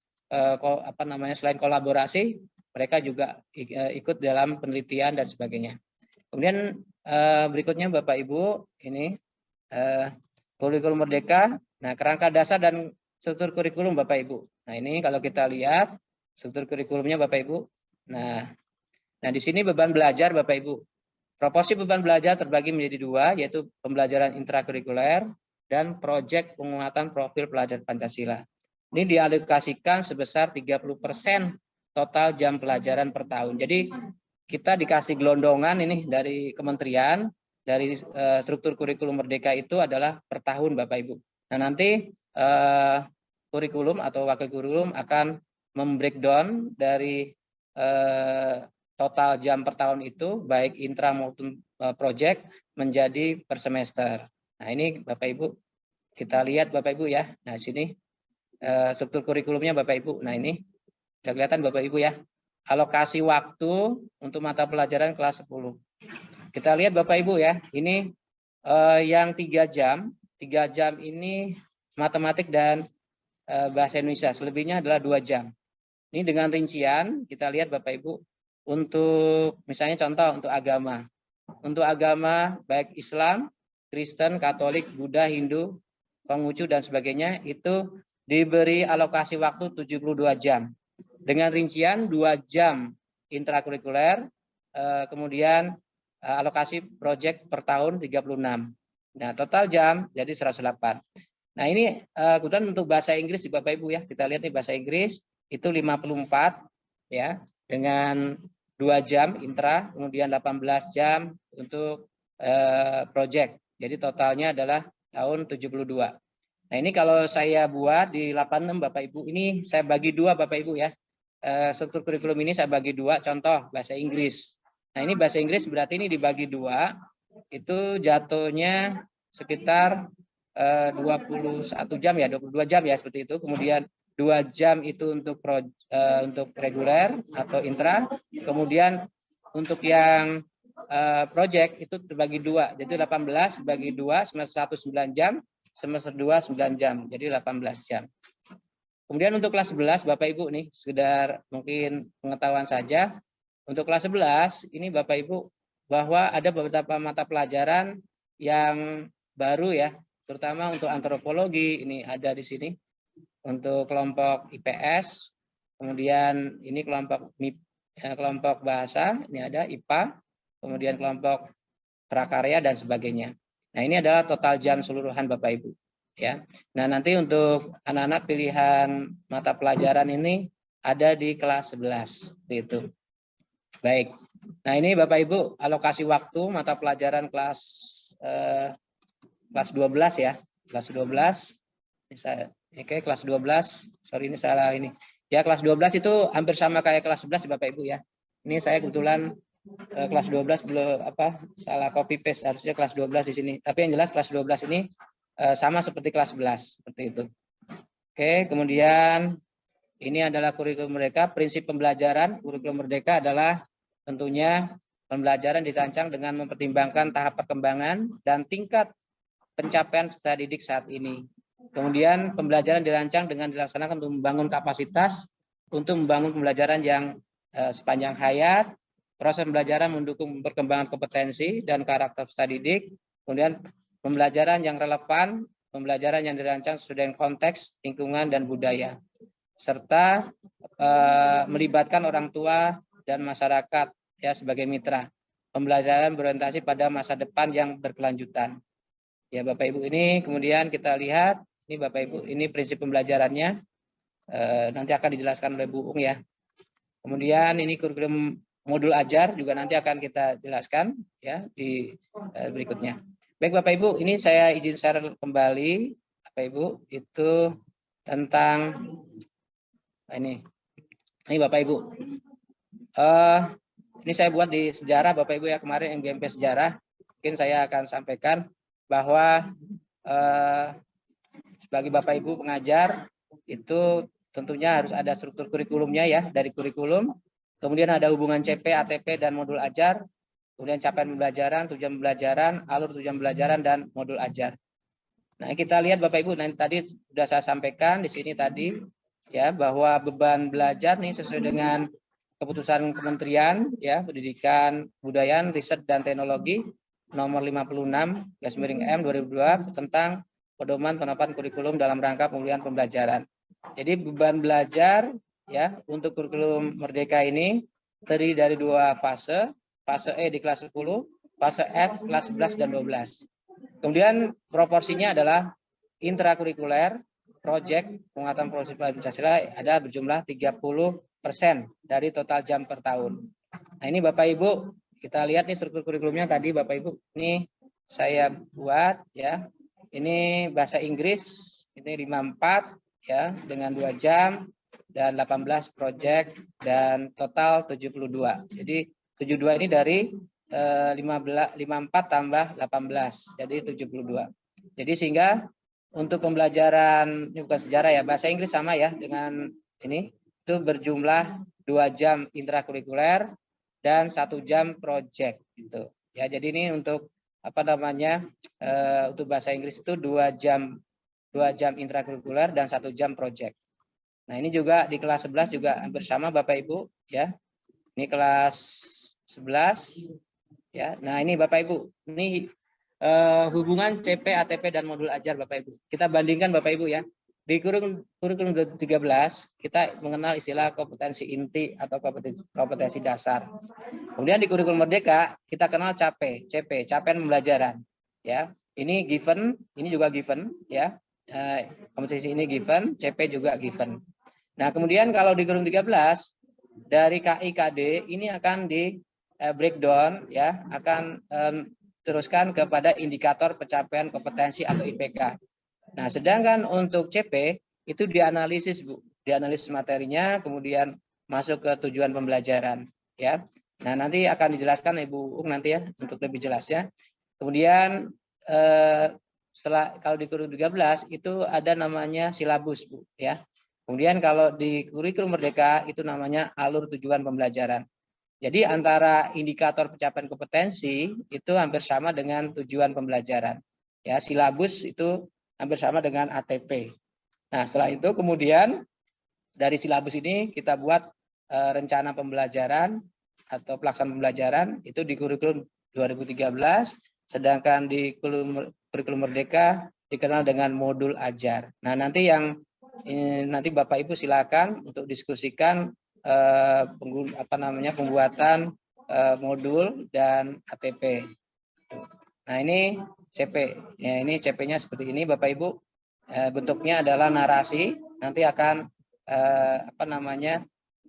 selain kolaborasi, mereka juga ikut dalam penelitian dan sebagainya. Kemudian berikutnya Bapak Ibu, ini kurikulum Merdeka. Nah, kerangka dasar dan struktur kurikulum Bapak Ibu. Nah, ini kalau kita lihat struktur kurikulumnya Bapak Ibu. Nah di sini beban belajar Bapak Ibu. Proporsi beban belajar terbagi menjadi dua, yaitu pembelajaran intrakurikuler dan proyek penguatan profil pelajar Pancasila. Ini dialokasikan sebesar 30% total jam pelajaran per tahun. Jadi kita dikasih gelondongan ini dari kementerian, dari struktur kurikulum Merdeka itu adalah per tahun Bapak Ibu. Nah nanti kurikulum atau wakil kurikulum akan membreakdown dari total jam per tahun itu, baik intra maupun project, menjadi per semester. Nah ini Bapak Ibu, kita lihat Bapak Ibu ya. Nah sini struktur kurikulumnya Bapak Ibu. Nah ini sudah kelihatan Bapak Ibu ya. Alokasi waktu untuk mata pelajaran kelas 10. Kita lihat Bapak Ibu ya, ini yang 3 jam ini matematik dan bahasa Indonesia, selebihnya adalah 2 jam. Ini dengan rincian, kita lihat Bapak Ibu, untuk misalnya contoh untuk agama. Untuk agama baik Islam, Kristen, Katolik, Buddha, Hindu, Konghucu dan sebagainya itu diberi alokasi waktu 72 jam. Dengan rincian 2 jam intrakurikuler, kemudian alokasi proyek per tahun 36. Nah, total jam jadi 108. Nah, ini kemudian untuk bahasa Inggris Bapak Ibu ya. Kita lihat nih bahasa Inggris itu 54 ya, dengan 2 jam intra, kemudian 18 jam untuk proyek. Jadi totalnya adalah tahun 72. Nah, ini kalau saya buat di 86 Bapak Ibu, ini saya bagi 2 Bapak Ibu ya. Struktur kurikulum ini saya bagi 2, contoh bahasa Inggris. Nah ini bahasa Inggris berarti ini dibagi 2, itu jatuhnya sekitar 21 jam ya, 22 jam ya seperti itu. Kemudian 2 jam itu untuk reguler atau intra. Kemudian untuk yang project itu terbagi 2, jadi 18 dibagi 2, semester 1 9 jam, semester 2 9 jam, jadi 18 jam. Kemudian untuk kelas 11 Bapak Ibu nih, sekedar mungkin pengetahuan saja. Untuk kelas 11 ini Bapak Ibu, bahwa ada beberapa mata pelajaran yang baru ya, terutama untuk antropologi, ini ada di sini. Untuk kelompok IPS, kemudian ini kelompok bahasa, ini ada IPA, kemudian kelompok prakarya dan sebagainya. Nah ini adalah total jam keseluruhan Bapak Ibu. Ya, nah nanti untuk anak-anak pilihan mata pelajaran ini ada di kelas 11 itu. Baik, nah ini Bapak Ibu alokasi waktu mata pelajaran kelas 12 ya, kelas 12. Oke, kelas 12. Sorry ini salah ini. Ya kelas 12 itu hampir sama kayak kelas 11 Bapak Ibu ya. Ini saya kebetulan kelas 12 belum salah copy paste, harusnya kelas 12 di sini. Tapi yang jelas kelas 12 ini sama seperti kelas 11 seperti itu. Oke, kemudian ini adalah kurikulum Merdeka. Prinsip pembelajaran kurikulum Merdeka adalah tentunya pembelajaran dirancang dengan mempertimbangkan tahap perkembangan dan tingkat pencapaian peserta didik saat ini. Kemudian pembelajaran dirancang dengan dilaksanakan untuk membangun kapasitas untuk membangun pembelajaran yang sepanjang hayat. Proses pembelajaran mendukung perkembangan kompetensi dan karakter peserta didik. Kemudian pembelajaran yang relevan, pembelajaran yang dirancang sesuai dengan konteks, lingkungan, dan budaya. Serta melibatkan orang tua dan masyarakat ya sebagai mitra. Pembelajaran berorientasi pada masa depan yang berkelanjutan. Ya Bapak Ibu, ini kemudian kita lihat, ini Bapak Ibu, ini prinsip pembelajarannya. Nanti akan dijelaskan oleh Bu Ung ya. Kemudian ini kurikulum modul ajar juga nanti akan kita jelaskan ya di berikutnya. Baik Bapak Ibu, ini saya izin share kembali Bapak Ibu itu tentang ini Bapak Ibu. Ini saya buat di sejarah Bapak Ibu ya, kemarin MGMP sejarah. Mungkin saya akan sampaikan bahwa sebagai Bapak Ibu pengajar itu tentunya harus ada struktur kurikulumnya ya, dari kurikulum. Kemudian ada hubungan CP, ATP dan modul ajar. Kemudian capaian pembelajaran, tujuan pembelajaran, alur tujuan pembelajaran, dan modul ajar. Nah, kita lihat Bapak Ibu, nanti tadi sudah saya sampaikan di sini tadi ya bahwa beban belajar nih sesuai dengan keputusan Kementerian ya Pendidikan, Kebudayaan, Riset dan Teknologi nomor 56/M 2002 tentang pedoman penerapan kurikulum dalam rangka pemulihan pembelajaran. Jadi beban belajar ya untuk kurikulum Merdeka ini terdiri dari 2 fase. Fase E di kelas 10, fase F kelas 11 dan 12. Kemudian proporsinya adalah intrakurikuler, proyek penguatan proses Pancasila ada berjumlah 30% dari total jam per tahun. Nah ini Bapak Ibu, kita lihat nih struktur kurikulumnya tadi Bapak Ibu. Ini saya buat ya. Ini bahasa Inggris, ini 54 ya dengan 2 jam dan 18 proyek dan total 72. Jadi 72 ini dari 54 tambah 18, jadi 72. Jadi sehingga untuk pembelajaran, ini bukan sejarah ya, bahasa Inggris sama ya dengan ini, itu berjumlah 2 jam intrakurikuler dan 1 jam proyek gitu. Ya, jadi ini untuk apa namanya, untuk bahasa Inggris itu 2 jam intrakurikuler dan 1 jam proyek. Nah ini juga di kelas 11 juga hampir sama Bapak Ibu ya. Ini kelas 11 ya. Nah ini Bapak Ibu, ini hubungan CP, ATP dan modul ajar Bapak Ibu. Kita bandingkan Bapak Ibu ya. Di kurikulum 13 kita mengenal istilah kompetensi inti atau kompetensi dasar. Kemudian di kurikulum Merdeka kita kenal CP, capaian pembelajaran. Ya, ini given, ini juga given ya. Kompetensi ini given, CP juga given. Nah, kemudian kalau di kurikulum 13 dari KI KD ini akan di breakdown ya, akan teruskan kepada indikator pencapaian kompetensi atau IPK. Nah, sedangkan untuk CP itu dianalisis Bu, dianalisis materinya, kemudian masuk ke tujuan pembelajaran ya. Nah, nanti akan dijelaskan Ibu Ung nanti ya untuk lebih jelasnya. Kemudian setelah kalau di kurikulum 13 itu ada namanya silabus Bu ya. Kemudian kalau di kurikulum Merdeka itu namanya alur tujuan pembelajaran. Jadi antara indikator pencapaian kompetensi itu hampir sama dengan tujuan pembelajaran. Ya, silabus itu hampir sama dengan ATP. Nah, setelah itu kemudian dari silabus ini kita buat rencana pembelajaran atau pelaksanaan pembelajaran itu di kurikulum 2013, sedangkan di kurikulum Merdeka dikenal dengan modul ajar. Nah, nanti nanti Bapak Ibu silakan untuk diskusikan pembuatan modul dan ATP. Nah, ini CP. Ya, ini CP-nya seperti ini Bapak Ibu. Bentuknya adalah narasi, nanti akan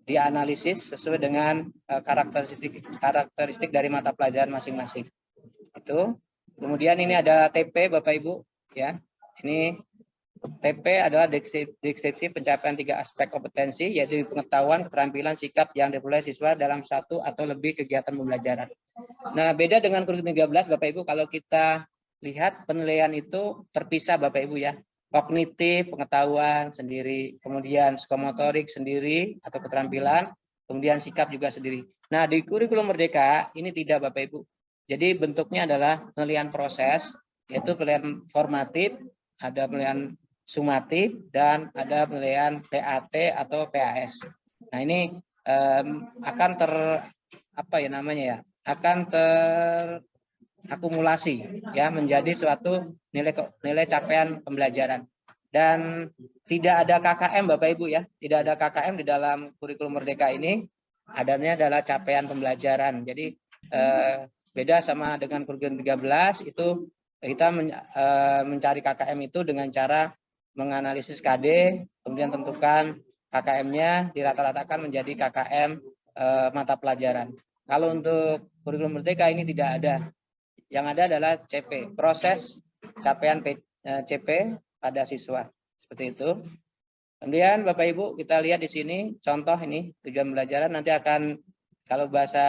dianalisis sesuai dengan karakteristik dari mata pelajaran masing-masing. Itu. Kemudian ini ada TP Bapak Ibu ya. Ini TP adalah deskripsi pencapaian 3 aspek kompetensi, yaitu pengetahuan, keterampilan, sikap yang diperoleh siswa dalam 1 atau lebih kegiatan pembelajaran. Nah, beda dengan kurikulum 13 Bapak Ibu, kalau kita lihat penilaian itu terpisah Bapak Ibu ya. Kognitif, pengetahuan sendiri, kemudian psikomotorik sendiri atau keterampilan, kemudian sikap juga sendiri. Nah, di kurikulum Merdeka ini tidak Bapak Ibu. Jadi bentuknya adalah penilaian proses, yaitu penilaian formatif, ada penilaian sumatif, dan ada penilaian PAT atau PAS. Nah, ini akan akan terakumulasi ya menjadi suatu nilai capaian pembelajaran. Dan tidak ada KKM Bapak Ibu ya, tidak ada KKM di dalam kurikulum Merdeka ini, adanya adalah capaian pembelajaran. Jadi beda sama dengan kurikulum 13 itu kita mencari KKM itu dengan cara menganalisis KD, kemudian tentukan KKM-nya, dirata-ratakan menjadi KKM mata pelajaran. Kalau untuk kurikulum Merdeka ini tidak ada. Yang ada adalah CP, proses capaian CP pada siswa. Seperti itu. Kemudian Bapak Ibu kita lihat di sini contoh ini tujuan pembelajaran, nanti akan kalau bahasa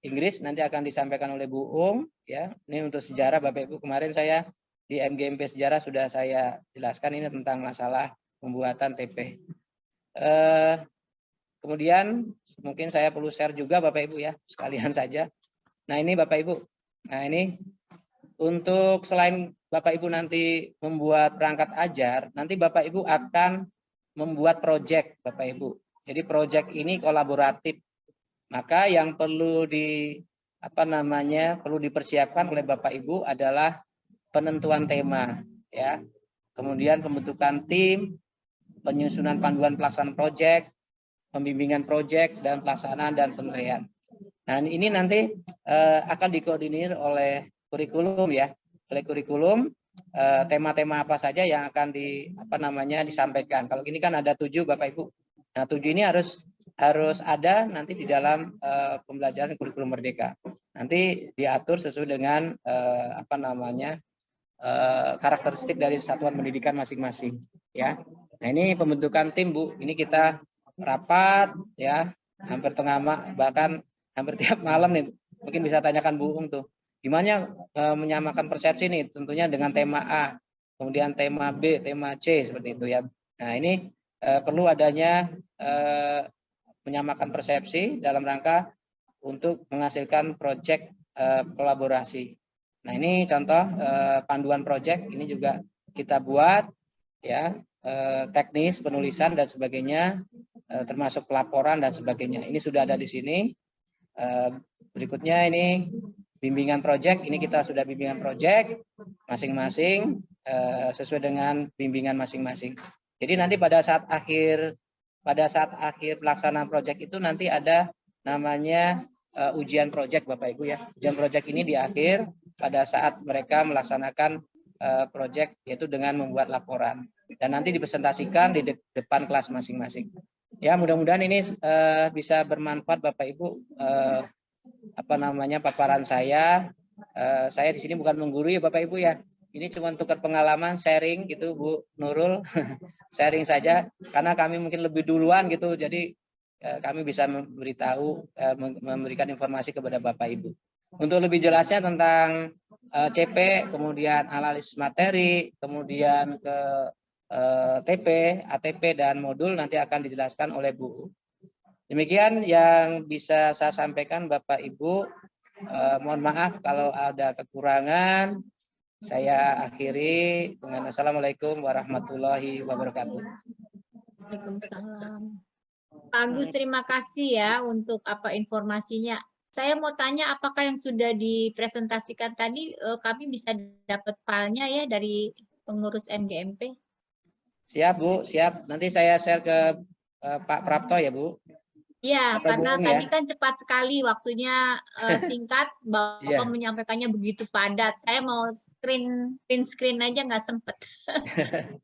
Inggris nanti akan disampaikan oleh Bu Ung ya. Ini untuk sejarah Bapak Ibu, kemarin saya di MGMP sejarah sudah saya jelaskan ini tentang masalah pembuatan TP. Kemudian mungkin saya perlu share juga Bapak Ibu ya, sekalian saja. Nah, ini Bapak Ibu. Nah, ini untuk selain Bapak Ibu nanti membuat perangkat ajar, nanti Bapak Ibu akan membuat proyek Bapak Ibu. Jadi proyek ini kolaboratif. Maka yang perlu perlu dipersiapkan oleh Bapak Ibu adalah penentuan tema ya. Kemudian pembentukan tim, penyusunan panduan pelaksanaan proyek, pembimbingan proyek dan pelaksanaan dan penilaian. Nah, ini nanti akan dikoordinir oleh kurikulum ya, oleh kurikulum tema-tema apa saja yang akan disampaikan. Kalau gini kan ada 7 Bapak Ibu. Nah 7 ini harus ada nanti di dalam pembelajaran kurikulum merdeka. Nanti diatur sesuai dengan karakteristik dari satuan pendidikan masing-masing. Ya. Nah ini pembentukan tim Bu. Ini kita rapat ya hampir bahkan hampir tiap malam nih. Mungkin bisa tanyakan Bu Ung tuh. Gimana menyamakan persepsi nih tentunya dengan tema A, kemudian tema B, tema C seperti itu ya. Nah ini perlu adanya menyamakan persepsi dalam rangka untuk menghasilkan proyek kolaborasi. Nah ini contoh panduan proyek ini juga kita buat ya teknis penulisan dan sebagainya termasuk pelaporan dan sebagainya. Ini sudah ada di sini. Berikutnya ini bimbingan proyek, ini kita sudah bimbingan proyek masing-masing sesuai dengan bimbingan masing-masing. Jadi nanti pada saat akhir pelaksanaan proyek itu nanti ada namanya ujian proyek Bapak Ibu ya. Ujian proyek ini di akhir pada saat mereka melaksanakan proyek yaitu dengan membuat laporan dan nanti dipresentasikan di depan kelas masing-masing. Ya mudah-mudahan ini bisa bermanfaat Bapak Ibu. Paparan saya di sini bukan menggurui ya Bapak Ibu ya. Ini cuma tukar pengalaman, sharing gitu Bu Nurul, sharing saja karena kami mungkin lebih duluan gitu, jadi kami bisa memberikan informasi kepada Bapak Ibu. Untuk lebih jelasnya tentang CP, kemudian analisis materi, kemudian ke TP, ATP dan modul nanti akan dijelaskan oleh Bu. Demikian yang bisa saya sampaikan Bapak Ibu. Mohon maaf kalau ada kekurangan. Saya akhiri dengan Assalamualaikum warahmatullahi wabarakatuh. Waalaikumsalam. Pak Agus, terima kasih ya untuk informasinya. Saya mau tanya apakah yang sudah dipresentasikan tadi kami bisa dapat filenya ya dari pengurus MGMP? Siap Bu, siap. Nanti saya share ke Pak Prapto ya Bu. Iya, karena tadi ya? kan cepat sekali waktunya singkat, Bapak menyampaikannya begitu padat. Saya mau print screen aja nggak sempet,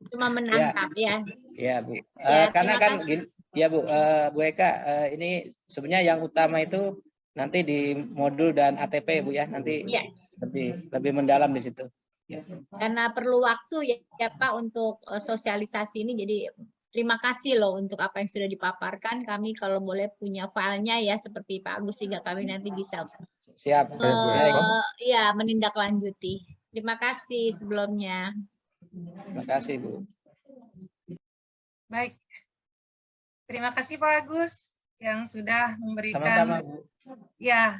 cuma menangkap ya. Iya Bu. Karena kan gini, ya Bu, Bu Eka, ini sebenarnya yang utama itu nanti di modul dan ATP Bu ya, nanti lebih mendalam di situ. Ya. Karena perlu waktu ya Pak untuk sosialisasi ini, jadi terima kasih loh untuk apa yang sudah dipaparkan. Kami kalau boleh punya filenya ya seperti Pak Agus sehingga kami nanti bisa menindaklanjuti. Terima kasih sebelumnya. Terima kasih Bu. Baik. Terima kasih Pak Agus yang sudah memberikan. Sama-sama Bu. Ya,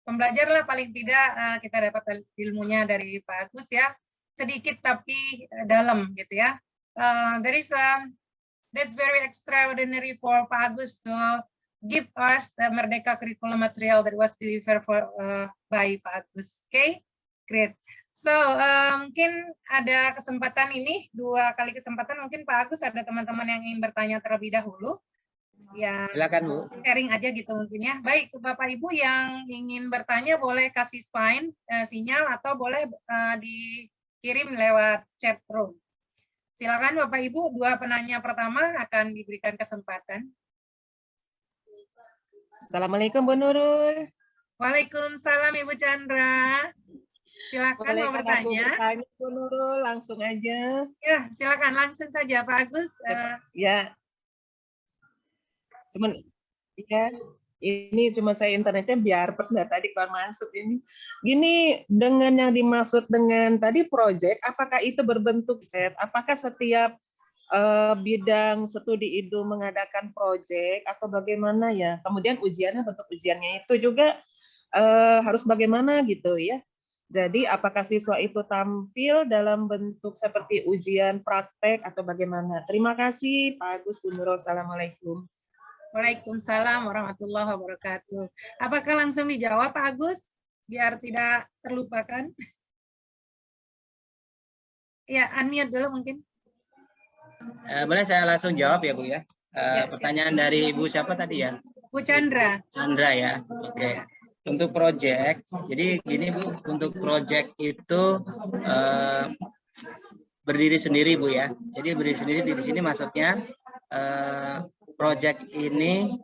pembelajar lah paling tidak kita dapat ilmunya dari Pak Agus ya. Sedikit tapi dalam gitu ya. That's very extraordinary for Pak Agus to give us the Merdeka curriculum material that was delivered by Pak Agus. Okay, great. So mungkin ada kesempatan ini 2 kali kesempatan, mungkin Pak Agus ada teman-teman yang ingin bertanya terlebih dahulu. Ya, silakan Bu. Sharing aja gitu mungkin ya. Baik, Bapak Ibu yang ingin bertanya boleh kasih sinyal atau boleh dikirim lewat chat room. Silakan Bapak Ibu, 2 penanya pertama akan diberikan kesempatan. Assalamualaikum Bu Nurul. Waalaikumsalam Ibu Chandra. Silakan mau bertanya. Bu Nurul, langsung aja. Ya, silakan langsung saja Pak Agus. Ya. Cuman ya ini cuma saya internetnya biar pernah tadi Bang masuk ini. Gini, dengan yang dimaksud dengan tadi proyek, apakah itu berbentuk set? Apakah setiap bidang studi itu mengadakan proyek atau bagaimana ya? Kemudian ujiannya, bentuk ujiannya itu juga harus bagaimana gitu ya? Jadi apakah siswa itu tampil dalam bentuk seperti ujian praktek atau bagaimana? Terima kasih Pak Agus, Bu Nurul. Assalamualaikum. Waalaikumsalam warahmatullahi wabarakatuh. Apakah langsung dijawab Pak Agus biar tidak terlupakan? Ya, unmute dulu mungkin. Boleh saya langsung jawab ya Bu ya. Pertanyaan dari Ibu siapa tadi ya? Bu Chandra. Chandra ya. Oke. Untuk proyek, jadi gini Bu, untuk proyek itu berdiri sendiri Bu ya. Jadi berdiri sendiri di sini maksudnya proyek ini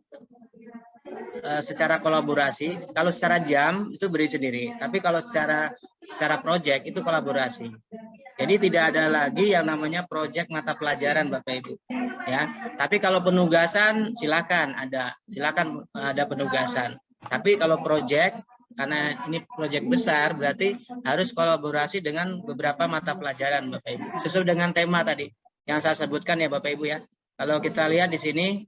secara kolaborasi. Kalau secara jam itu berdiri sendiri, tapi kalau secara proyek itu kolaborasi. Jadi tidak ada lagi yang namanya proyek mata pelajaran Bapak Ibu ya. Tapi kalau penugasan silakan ada penugasan. Tapi kalau proyek, karena ini proyek besar, berarti harus kolaborasi dengan beberapa mata pelajaran Bapak Ibu. Sesuai dengan tema tadi yang saya sebutkan ya Bapak Ibu ya. Kalau kita lihat di sini,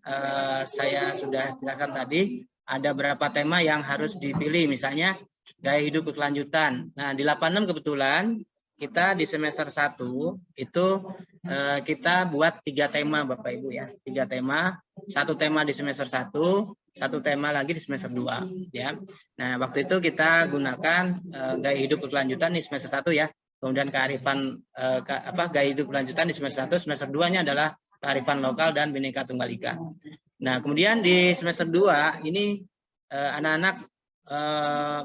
saya sudah jelaskan tadi, ada beberapa tema yang harus dipilih, misalnya gaya hidup berkelanjutan. Nah, di 86 kebetulan, kita di semester 1 itu kita buat 3 tema Bapak Ibu ya. 3 tema, 1 tema di semester 1, 1 tema lagi di semester 2 ya. Nah, waktu itu kita gunakan gaya hidup berkelanjutan di semester 1 ya. Kemudian kearifan gaya hidup berkelanjutan di semester 1, semester 2-nya adalah kearifan lokal dan Bhinneka Tunggal Ika. Nah, kemudian di semester 2 ini anak-anak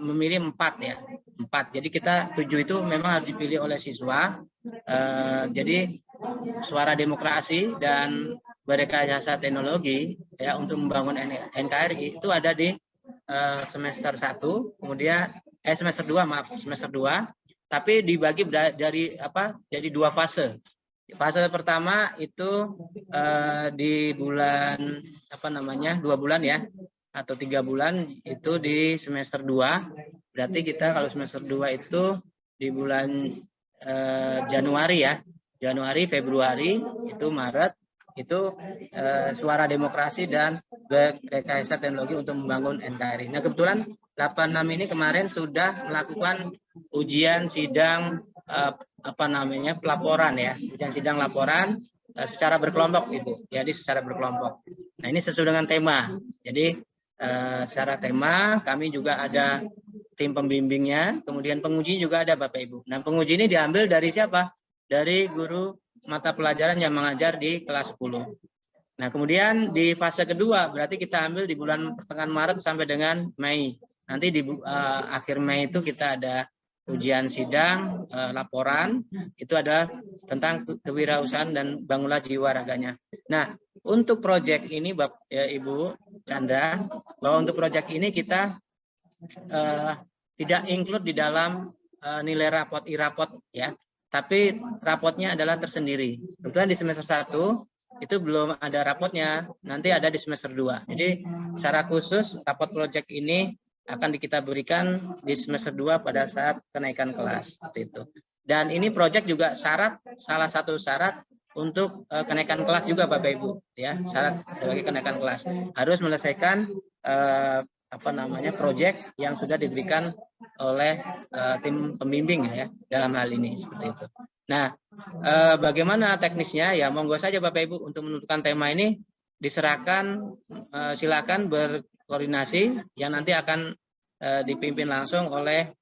memilih 4 ya. 4. Jadi kita 7 itu memang harus dipilih oleh siswa. Jadi suara demokrasi dan berrekayasa teknologi ya untuk membangun NKRI itu ada di semester 1, kemudian semester 2 maaf, semester 2, tapi dibagi jadi 2 fase. Fase pertama itu di bulan 2 bulan ya atau 3 bulan itu di semester 2. Berarti kita kalau semester 2 itu di bulan Januari ya. Januari, Februari, itu Maret, itu suara demokrasi dan rekayasa teknologi untuk membangun NKRI. Nah, kebetulan 86 ini kemarin sudah melakukan ujian sidang pelaporan ya. Ujian sidang laporan secara berkelompok Ibu. Jadi secara berkelompok. Nah, ini sesuai dengan tema. Jadi secara tema kami juga ada tim pembimbingnya, kemudian penguji juga ada Bapak Ibu. Nah, penguji ini diambil dari siapa? Dari guru mata pelajaran yang mengajar di kelas 10. Nah, kemudian di fase kedua berarti kita ambil di bulan pertengahan Maret sampai dengan Mei. Nanti di akhir Mei itu kita ada ujian sidang, laporan, itu ada tentang kewirausahaan dan bangunlah jiwa raganya. Nah, untuk proyek ini Ibu Chandra, bahwa untuk proyek ini kita tidak include di dalam nilai rapot i-rapot ya. Tapi rapotnya adalah tersendiri. Kebetulan di semester 1 itu belum ada rapotnya, nanti ada di semester 2. Jadi secara khusus rapot proyek ini akan kita berikan di semester 2 pada saat kenaikan kelas seperti itu. Dan ini proyek juga salah satu syarat untuk kenaikan kelas juga Bapak Ibu ya. Syarat sebagai kenaikan kelas harus menyelesaikan proyek yang sudah diberikan oleh tim pembimbing ya dalam hal ini seperti itu. Nah, bagaimana teknisnya ya monggo saja Bapak Ibu untuk menentukan tema ini diserahkan, silakan berkoordinasi yang nanti akan dipimpin langsung oleh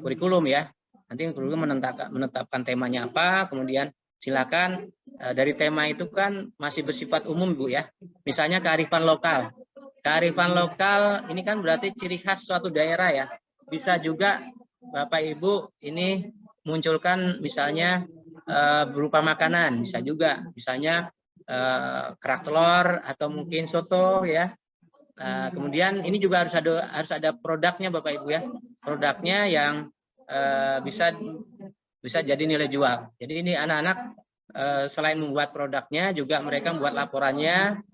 kurikulum ya. Nanti kurikulum menetapkan temanya apa, kemudian silakan dari tema itu kan masih bersifat umum Bu ya. Misalnya kearifan lokal. Kearifan lokal ini kan berarti ciri khas suatu daerah ya. Bisa juga Bapak Ibu ini munculkan misalnya berupa makanan, bisa juga misalnya kerak telur atau mungkin soto ya. Kemudian ini juga harus ada produknya Bapak Ibu ya. Produknya yang bisa jadi nilai jual. Jadi ini anak-anak selain membuat produknya juga mereka membuat laporannya,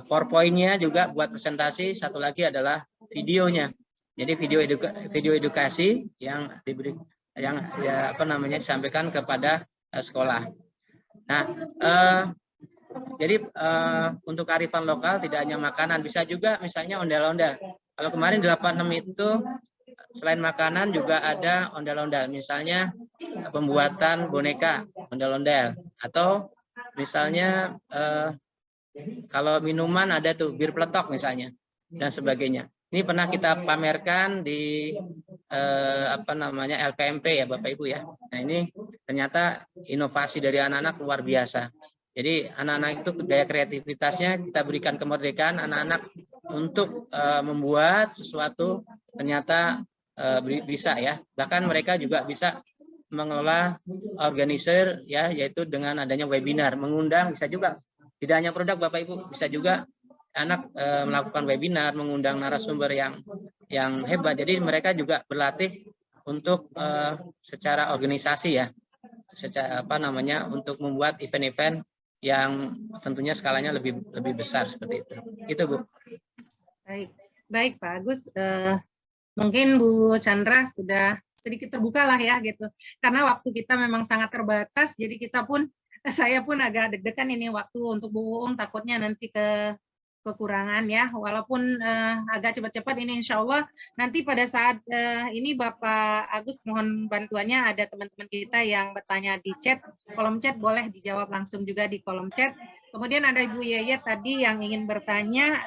PowerPoint-nya juga buat presentasi, satu lagi adalah videonya. Jadi video edukasi yang disampaikan kepada sekolah. Nah, jadi untuk kearifan lokal tidak hanya makanan, bisa juga misalnya ondel-ondel. Kalau kemarin di 86 itu selain makanan juga ada ondel-ondel, misalnya pembuatan boneka ondel-ondel, atau misalnya kalau minuman ada tuh bir peletok misalnya dan sebagainya. Ini pernah kita pamerkan di LPMP ya Bapak Ibu ya. Nah, ini ternyata inovasi dari anak-anak luar biasa. Jadi anak-anak itu daya kreativitasnya kita berikan kemerdekaan anak-anak untuk membuat sesuatu ternyata bisa ya. Bahkan mereka juga bisa mengelola organizer ya, yaitu dengan adanya webinar, mengundang bisa juga. Tidak hanya produk Bapak Ibu, bisa juga anak melakukan webinar, mengundang narasumber yang hebat. Jadi mereka juga berlatih untuk secara organisasi ya, secara untuk membuat event-event yang tentunya skalanya lebih besar seperti itu. Itu Bu. Baik Pak Agus. Mungkin Bu Chandra sudah sedikit terbuka lah ya gitu. Karena waktu kita memang sangat terbatas, jadi saya pun agak deg-degan ini waktu untuk Bu Uung, takutnya nanti kekurangan ya. Walaupun agak cepat-cepat ini insya Allah nanti pada saat ini Bapak Agus mohon bantuannya, ada teman-teman kita yang bertanya di chat, kolom chat boleh dijawab langsung juga di kolom chat. Kemudian ada Ibu Yayat tadi yang ingin bertanya,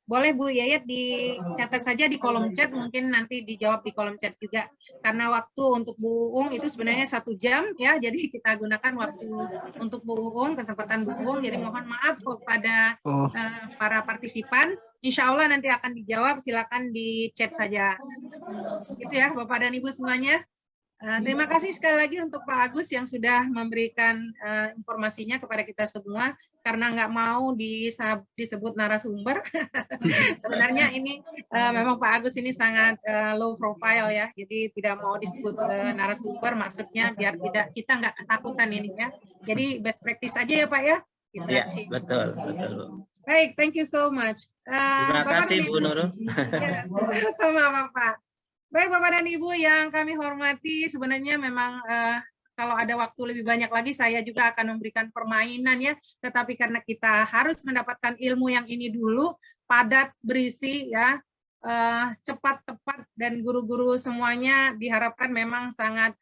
boleh Bu Yayat dicatat saja di kolom chat, mungkin nanti dijawab di kolom chat juga. Karena waktu untuk Bu Uung itu sebenarnya 1 jam ya, jadi kita gunakan waktu untuk Bu Uung, kesempatan Bu Uung. Jadi mohon maaf kepada para partisipan. Insya Allah nanti akan dijawab, silakan di chat saja. Gitu ya Bapak dan Ibu semuanya. Terima kasih sekali lagi untuk Pak Agus yang sudah memberikan informasinya kepada kita semua, karena nggak mau disebut narasumber. Sebenarnya ini memang Pak Agus ini sangat low profile ya, jadi tidak mau disebut narasumber, maksudnya biar kita nggak ketakutan ini ya. Jadi best practice aja ya Pak ya. Iya, betul. Baik, thank you so much. Terima kasih Bu Nurul. Ya, sama Pak. Baik Bapak dan Ibu yang kami hormati, sebenarnya memang kalau ada waktu lebih banyak lagi saya juga akan memberikan permainan ya, tetapi karena kita harus mendapatkan ilmu yang ini dulu, padat, berisi ya, cepat, tepat, dan guru-guru semuanya diharapkan memang sangat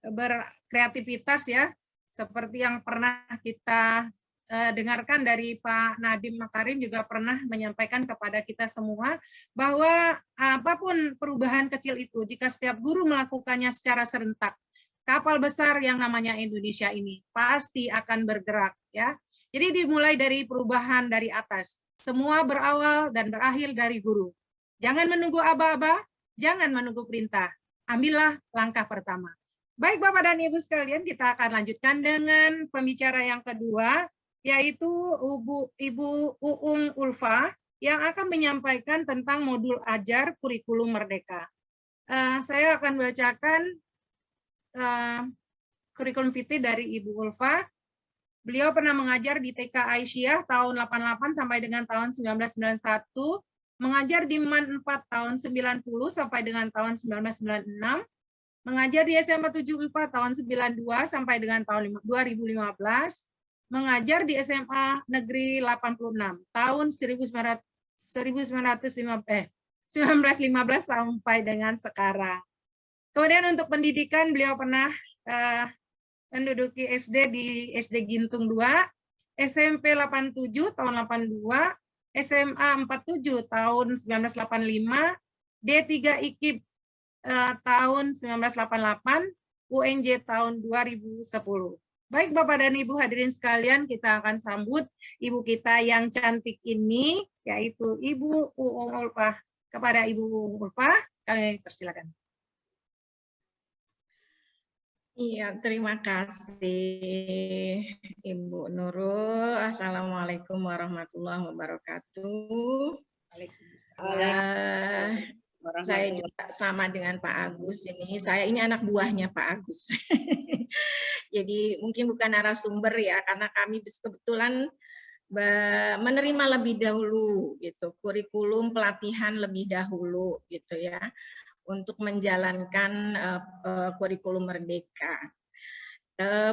berkreativitas ya, seperti yang pernah kita dengarkan dari Pak Nadiem Makarim juga pernah menyampaikan kepada kita semua bahwa apapun perubahan kecil itu, jika setiap guru melakukannya secara serentak, kapal besar yang namanya Indonesia ini pasti akan bergerak ya. Jadi dimulai dari perubahan dari atas. Semua berawal dan berakhir dari guru. Jangan menunggu aba-aba, jangan menunggu perintah. Ambillah langkah pertama. Baik Bapak dan Ibu sekalian, kita akan lanjutkan dengan pembicara yang kedua, yaitu Ibu Uung Ulfa yang akan menyampaikan tentang modul ajar kurikulum merdeka. Saya akan bacakan kurikulum vitae dari Ibu Ulfa. Beliau pernah mengajar di TK Aisyah tahun 88 sampai dengan tahun 1991, mengajar di MAN 4 tahun 90 sampai dengan tahun 1996, mengajar di SMA 74 tahun 92 sampai dengan tahun 2015, mengajar di SMA Negeri 86 tahun 1915 sampai dengan sekarang. Kemudian untuk pendidikan beliau pernah menduduki SD di SD Gintung 2, SMP 87 tahun 82, SMA 47 tahun 1985, D3 IKIP tahun 1988, UNJ tahun 2010. Baik Bapak dan Ibu hadirin sekalian, kita akan sambut Ibu kita yang cantik ini, yaitu Ibu Uung Ulfa. Kepada Ibu Uung Ulfa, kami persilakan. Iya, terima kasih Ibu Nurul. Assalamualaikum warahmatullahi wabarakatuh. Saya juga sama dengan Pak Agus ini. Saya ini anak buahnya Pak Agus. Jadi mungkin bukan narasumber ya, karena kami kebetulan menerima lebih dahulu gitu, kurikulum pelatihan lebih dahulu gitu ya, untuk menjalankan kurikulum merdeka.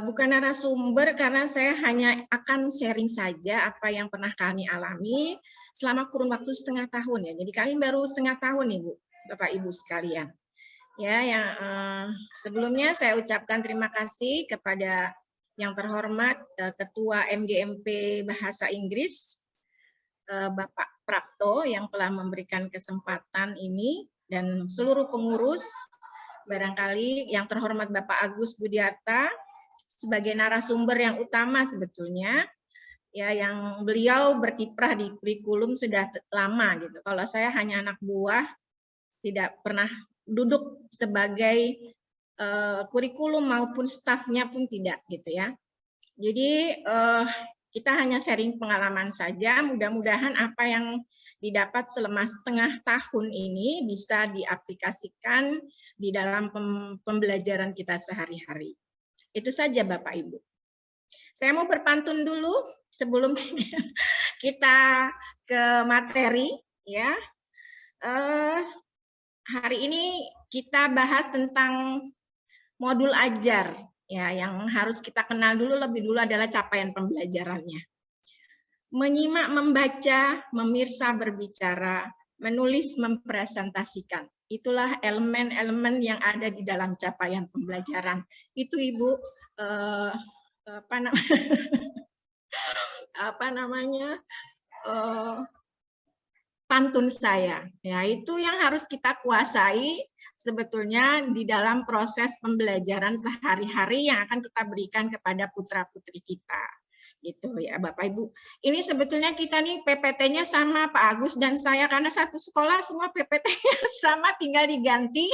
Bukan narasumber karena saya hanya akan sharing saja apa yang pernah kami alami selama kurun waktu setengah tahun ya. Jadi kami baru setengah tahun Ibu, Bapak Ibu sekalian. Ya, yang sebelumnya saya ucapkan terima kasih kepada yang terhormat Ketua MGMP Bahasa Inggris, Bapak Prapto yang telah memberikan kesempatan ini, dan seluruh pengurus, barangkali yang terhormat Bapak Agus Budiarta sebagai narasumber yang utama sebetulnya, ya yang beliau berkiprah di kurikulum sudah lama gitu. Kalau saya hanya anak buah, tidak pernah duduk sebagai kurikulum maupun stafnya pun tidak gitu ya. Jadi kita hanya sharing pengalaman saja. Mudah-mudahan apa yang didapat selama setengah tahun ini bisa diaplikasikan di dalam pembelajaran kita sehari-hari. Itu saja Bapak Ibu. Saya mau berpantun dulu sebelum kita ke materi ya. Hari ini kita bahas tentang modul ajar ya, yang harus kita kenal dulu lebih dulu adalah capaian pembelajarannya. Menyimak, membaca, memirsa, berbicara, menulis, mempresentasikan. Itulah elemen-elemen yang ada di dalam capaian pembelajaran. Itu Ibu pantun saya. Ya, itu yang harus kita kuasai sebetulnya di dalam proses pembelajaran sehari-hari yang akan kita berikan kepada putra-putri kita. Gitu ya Bapak Ibu. Ini sebetulnya kita nih PPT-nya sama Pak Agus dan saya, karena satu sekolah semua PPT-nya sama, tinggal diganti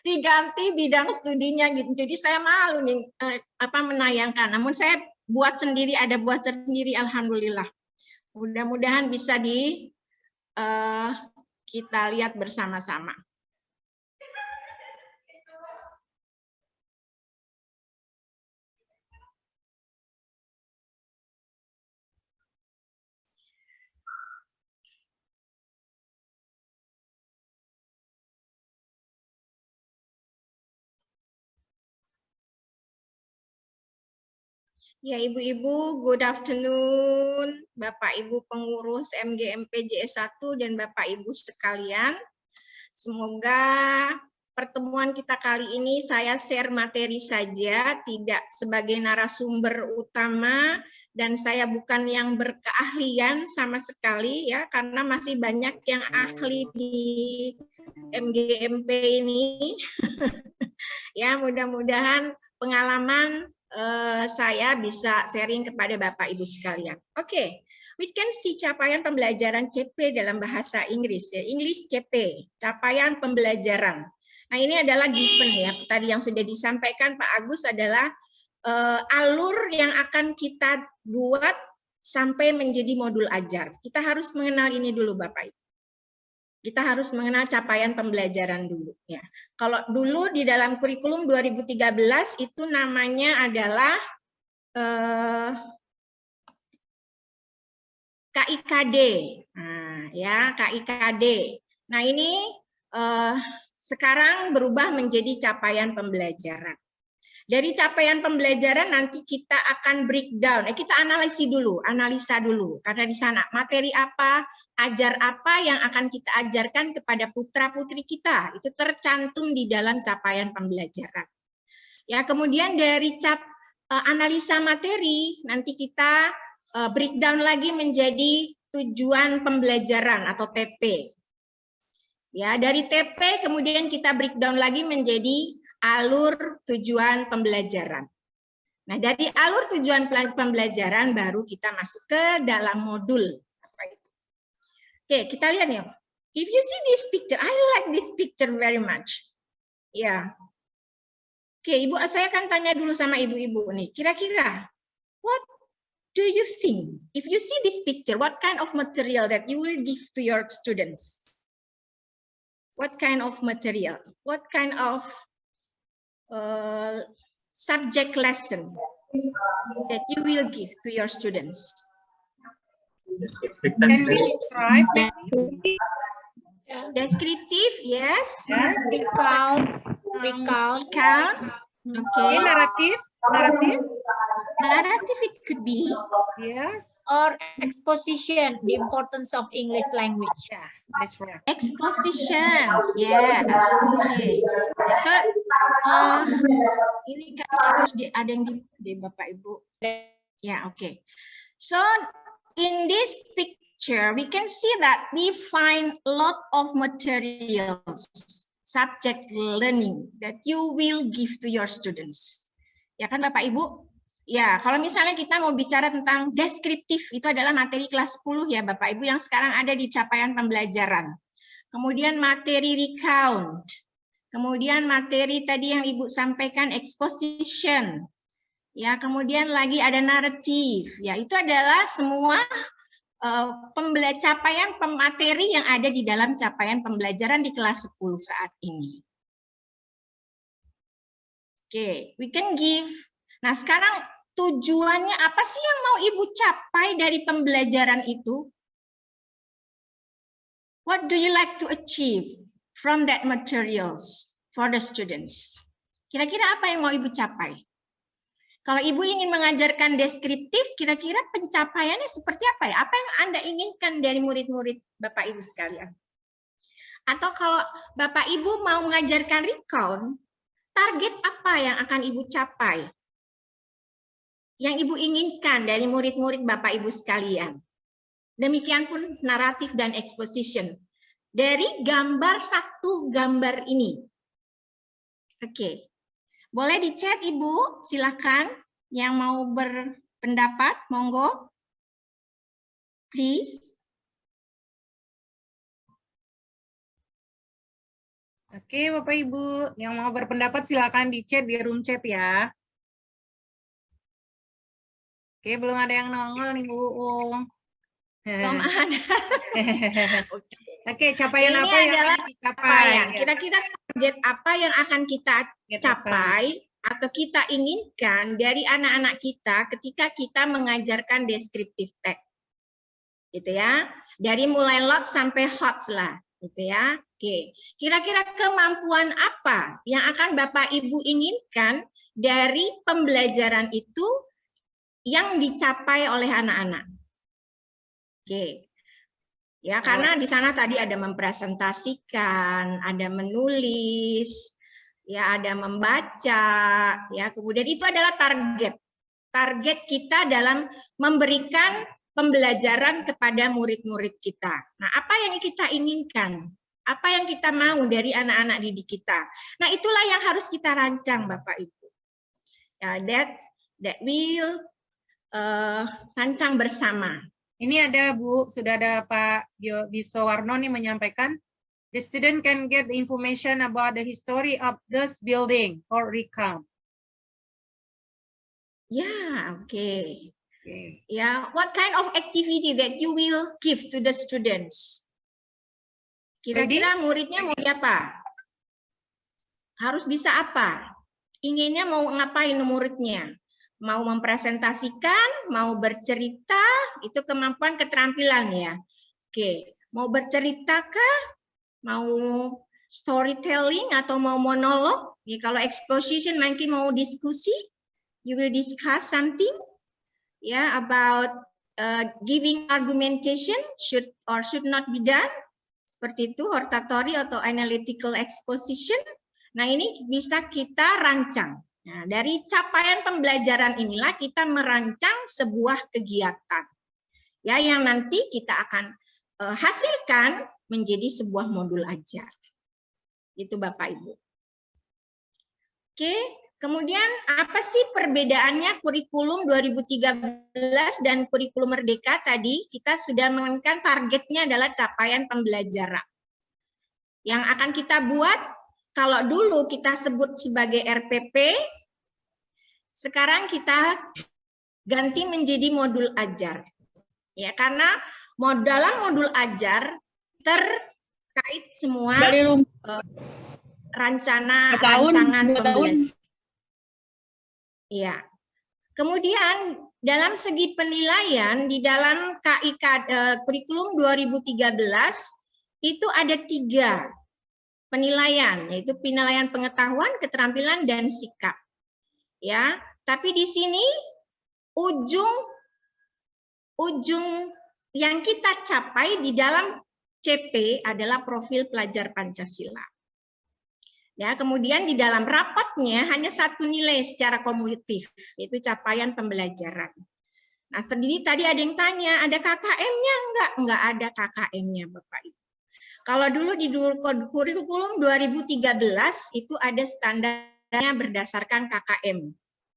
diganti bidang studinya gitu. Jadi saya malu nih menayangkan. Namun saya buat sendiri, alhamdulillah. Mudah-mudahan bisa kita lihat bersama-sama. Ya Ibu-Ibu, good afternoon, Bapak Ibu pengurus MGMP JS1 dan Bapak Ibu sekalian. Semoga pertemuan kita kali ini saya share materi saja, tidak sebagai narasumber utama, dan saya bukan yang berkeahlian sama sekali ya, karena masih banyak yang ahli di MGMP ini. Ya, mudah-mudahan pengalaman saya bisa sharing kepada Bapak Ibu sekalian. Oke, we can see capaian pembelajaran CP dalam bahasa Inggris ya, English CP, capaian pembelajaran. Nah, ini adalah given ya, tadi yang sudah disampaikan Pak Agus adalah alur yang akan kita buat sampai menjadi modul ajar. Kita harus mengenal ini dulu Bapak Ibu. Kita harus mengenal capaian pembelajaran dulu ya. Kalau dulu di dalam kurikulum 2013 itu namanya adalah KIKD. Nah, ya, KIKD. Nah, ini sekarang berubah menjadi capaian pembelajaran. Dari capaian pembelajaran nanti kita akan breakdown, kita analisa dulu, karena di sana materi apa, ajar apa yang akan kita ajarkan kepada putra-putri kita, itu tercantum di dalam capaian pembelajaran. Ya, kemudian dari analisa materi, nanti kita breakdown lagi menjadi tujuan pembelajaran atau TP. Ya, dari TP kemudian kita breakdown lagi menjadi alur tujuan pembelajaran. Nah, dari alur tujuan pembelajaran baru kita masuk ke dalam modul. Oke, kita lihat nih. If you see this picture, I like this picture very much. Ya. Oke, Ibu, saya akan tanya dulu sama ibu-ibu nih. Kira-kira, what do you think? If you see this picture, what kind of material that you will give to your students? What kind of material? What kind of subject lesson that you will give to your students? Can we describe? Descriptive, yes. Recount. Okay. Narrative. Narrative it could be. Yes. Or exposition, the importance of English language. Yeah, that's right. Expositions, yes. Okay. So, ini kan harus ada yang di Bapak Ibu. Ya, okay. So, in this picture, we can see that we find a lot of materials, subject learning that you will give to your students. Ya kan Bapak Ibu? Ya, kalau misalnya kita mau bicara tentang deskriptif, itu adalah materi kelas 10 ya Bapak Ibu yang sekarang ada di capaian pembelajaran. Kemudian materi recount. Kemudian materi tadi yang Ibu sampaikan exposition. Ya, kemudian lagi ada naratif. Ya, itu adalah semua capaian pemateri yang ada di dalam capaian pembelajaran di kelas 10 saat ini. Oke, we can give. Nah, sekarang tujuannya apa sih yang mau Ibu capai dari pembelajaran itu? What do you like to achieve from that materials for the students? Kira-kira apa yang mau Ibu capai? Kalau Ibu ingin mengajarkan deskriptif, kira-kira pencapaiannya seperti apa ya? Apa yang Anda inginkan dari murid-murid Bapak Ibu sekalian? Atau kalau Bapak Ibu mau mengajarkan recount, target apa yang akan Ibu capai? Yang Ibu inginkan dari murid-murid Bapak Ibu sekalian. Demikian pun naratif dan exposition. Dari gambar satu gambar ini. Oke. Boleh di chat Ibu, silakan. Yang mau berpendapat, monggo. Please. Oke, Bapak Ibu, yang mau berpendapat silakan di chat di room chat ya. Oke, belum ada yang nongol nih Bu Uung. Belum ada. Oke, capaian Ini apa yang adalah ingin dicapai? Kira-kira target apa yang akan kita capai atau kita inginkan dari anak-anak kita ketika kita mengajarkan descriptive text. Gitu ya. Dari mulai lot sampai hot lah, gitu ya. Oke. Kira-kira kemampuan apa yang akan Bapak Ibu inginkan dari pembelajaran itu yang dicapai oleh anak-anak? Oke. Ya, karena di sana tadi ada mempresentasikan, ada menulis, ya ada membaca, ya kemudian itu adalah target kita dalam memberikan pembelajaran kepada murid-murid kita. Nah, apa yang kita inginkan? Apa yang kita mau dari anak-anak didik kita? Nah, itulah yang harus kita rancang, Bapak Ibu. Ya, that will rancang bersama. Ini ada Bu, sudah ada Pak Bisowarno nih menyampaikan, the student can get the information about the history of this building or recount. Ya, oke. Ya, what kind of activity that you will give to the students? Kira-kira muridnya mau apa? Harus bisa apa? Inginnya mau ngapain muridnya? Mau mempresentasikan, mau bercerita, itu kemampuan keterampilan ya. Oke, mau bercerita kah? Mau storytelling atau mau monolog? Ya, kalau exposition mungkin mau diskusi, you will discuss something ya about giving argumentation should or should not be done. Seperti itu, oratory atau analytical exposition. Nah, ini bisa kita rancang. Nah, dari capaian pembelajaran inilah kita merancang sebuah kegiatan ya yang nanti kita akan hasilkan menjadi sebuah modul ajar. Itu Bapak Ibu. Oke, kemudian apa sih perbedaannya kurikulum 2013 dan kurikulum Merdeka tadi? Kita sudah menentukan targetnya adalah capaian pembelajaran. Yang akan kita buat, kalau dulu kita sebut sebagai RPP, sekarang kita ganti menjadi modul ajar. Ya, karena dalam modul ajar terkait semua rancangan pembelajaran. Ya. Kemudian dalam segi penilaian di dalam KIK kurikulum 2013 itu ada 3 penilaian, yaitu penilaian pengetahuan, keterampilan, dan sikap. Ya, tapi di sini ujung yang kita capai di dalam CP adalah profil pelajar Pancasila. Ya, kemudian di dalam rapatnya hanya 1 nilai secara kumulatif, yaitu capaian pembelajaran. Nah, tadi ada yang tanya, ada KKM-nya enggak? Enggak ada KKM-nya, Bapak Ibu. Kalau dulu di kurikulum 2013 itu ada standarnya berdasarkan KKM.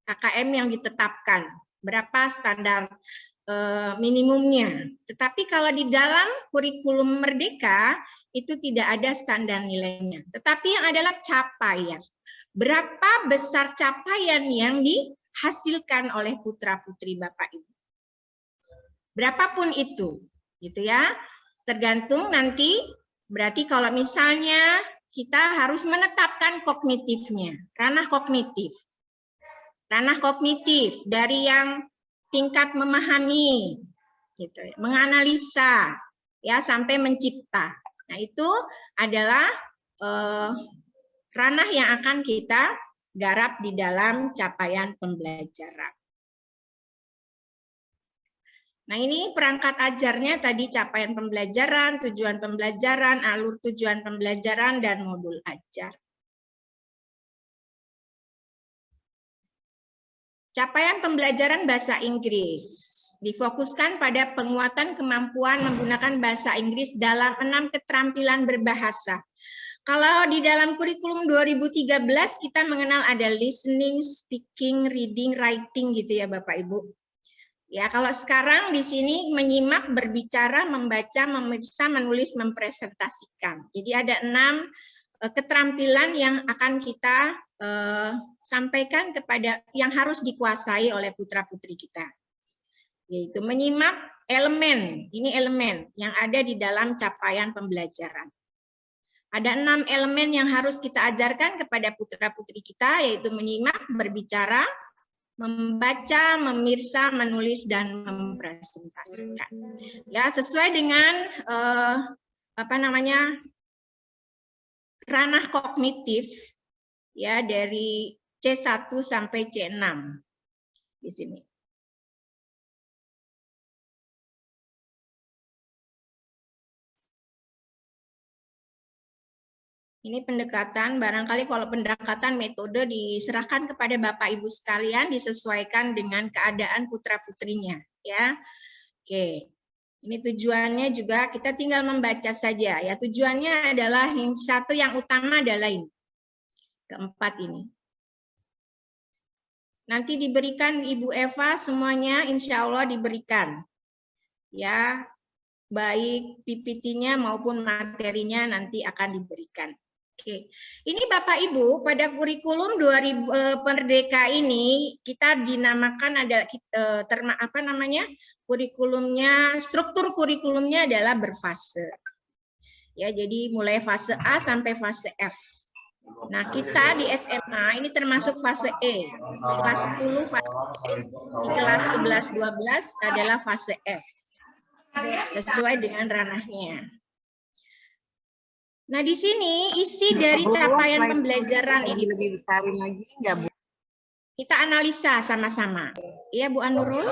KKM yang ditetapkan, berapa standar minimumnya. Tetapi kalau di dalam kurikulum Merdeka itu tidak ada standar nilainya. Tetapi yang adalah capaian. Berapa besar capaian yang dihasilkan oleh putra-putri Bapak Ibu. Berapapun itu, gitu ya. Tergantung nanti, berarti kalau misalnya kita harus menetapkan kognitifnya, ranah kognitif. Ranah kognitif dari yang tingkat memahami, gitu, menganalisa, ya sampai mencipta. Nah itu adalah ranah yang akan kita garap di dalam capaian pembelajaran. Nah ini perangkat ajarnya tadi capaian pembelajaran, tujuan pembelajaran, alur tujuan pembelajaran, dan modul ajar. Capaian pembelajaran bahasa Inggris difokuskan pada penguatan kemampuan menggunakan bahasa Inggris dalam 6 keterampilan berbahasa. Kalau di dalam kurikulum 2013 kita mengenal ada listening, speaking, reading, writing gitu ya Bapak Ibu. Ya, kalau sekarang di sini menyimak, berbicara, membaca, memeriksa, menulis, mempresentasikan. Jadi ada 6 keterampilan yang akan kita sampaikan kepada yang harus dikuasai oleh putra-putri kita. Yaitu menyimak elemen, ini elemen yang ada di dalam capaian pembelajaran. Ada 6 elemen yang harus kita ajarkan kepada putra-putri kita, yaitu menyimak, berbicara, membaca, memirsa, menulis, dan mempresentasikan. Ya, sesuai dengan ranah kognitif ya dari C1 sampai C6 di sini. Ini pendekatan, barangkali kalau pendekatan metode diserahkan kepada Bapak Ibu sekalian, disesuaikan dengan keadaan putra-putrinya. Ya, oke. Ini tujuannya juga kita tinggal membaca saja. Ya, tujuannya adalah yang satu yang utama adalah ini. Keempat ini. Nanti diberikan Ibu Eva semuanya, insya Allah diberikan. Ya, baik PPT-nya maupun materinya nanti akan diberikan. Oke, ini Bapak Ibu pada kurikulum 2000 Merdeka ini kita dinamakan ada kurikulumnya, struktur kurikulumnya adalah berfase. Ya, jadi mulai fase A sampai fase F. Nah, kita di SMA ini termasuk fase E. Kelas 10 fase E, di kelas 11 12 adalah fase F. Sesuai dengan ranahnya. Nah, di sini isi dari capaian pembelajaran ini lebih besarin lagi enggak, Bu? Kita analisa sama-sama. Iya, Bu Anurul?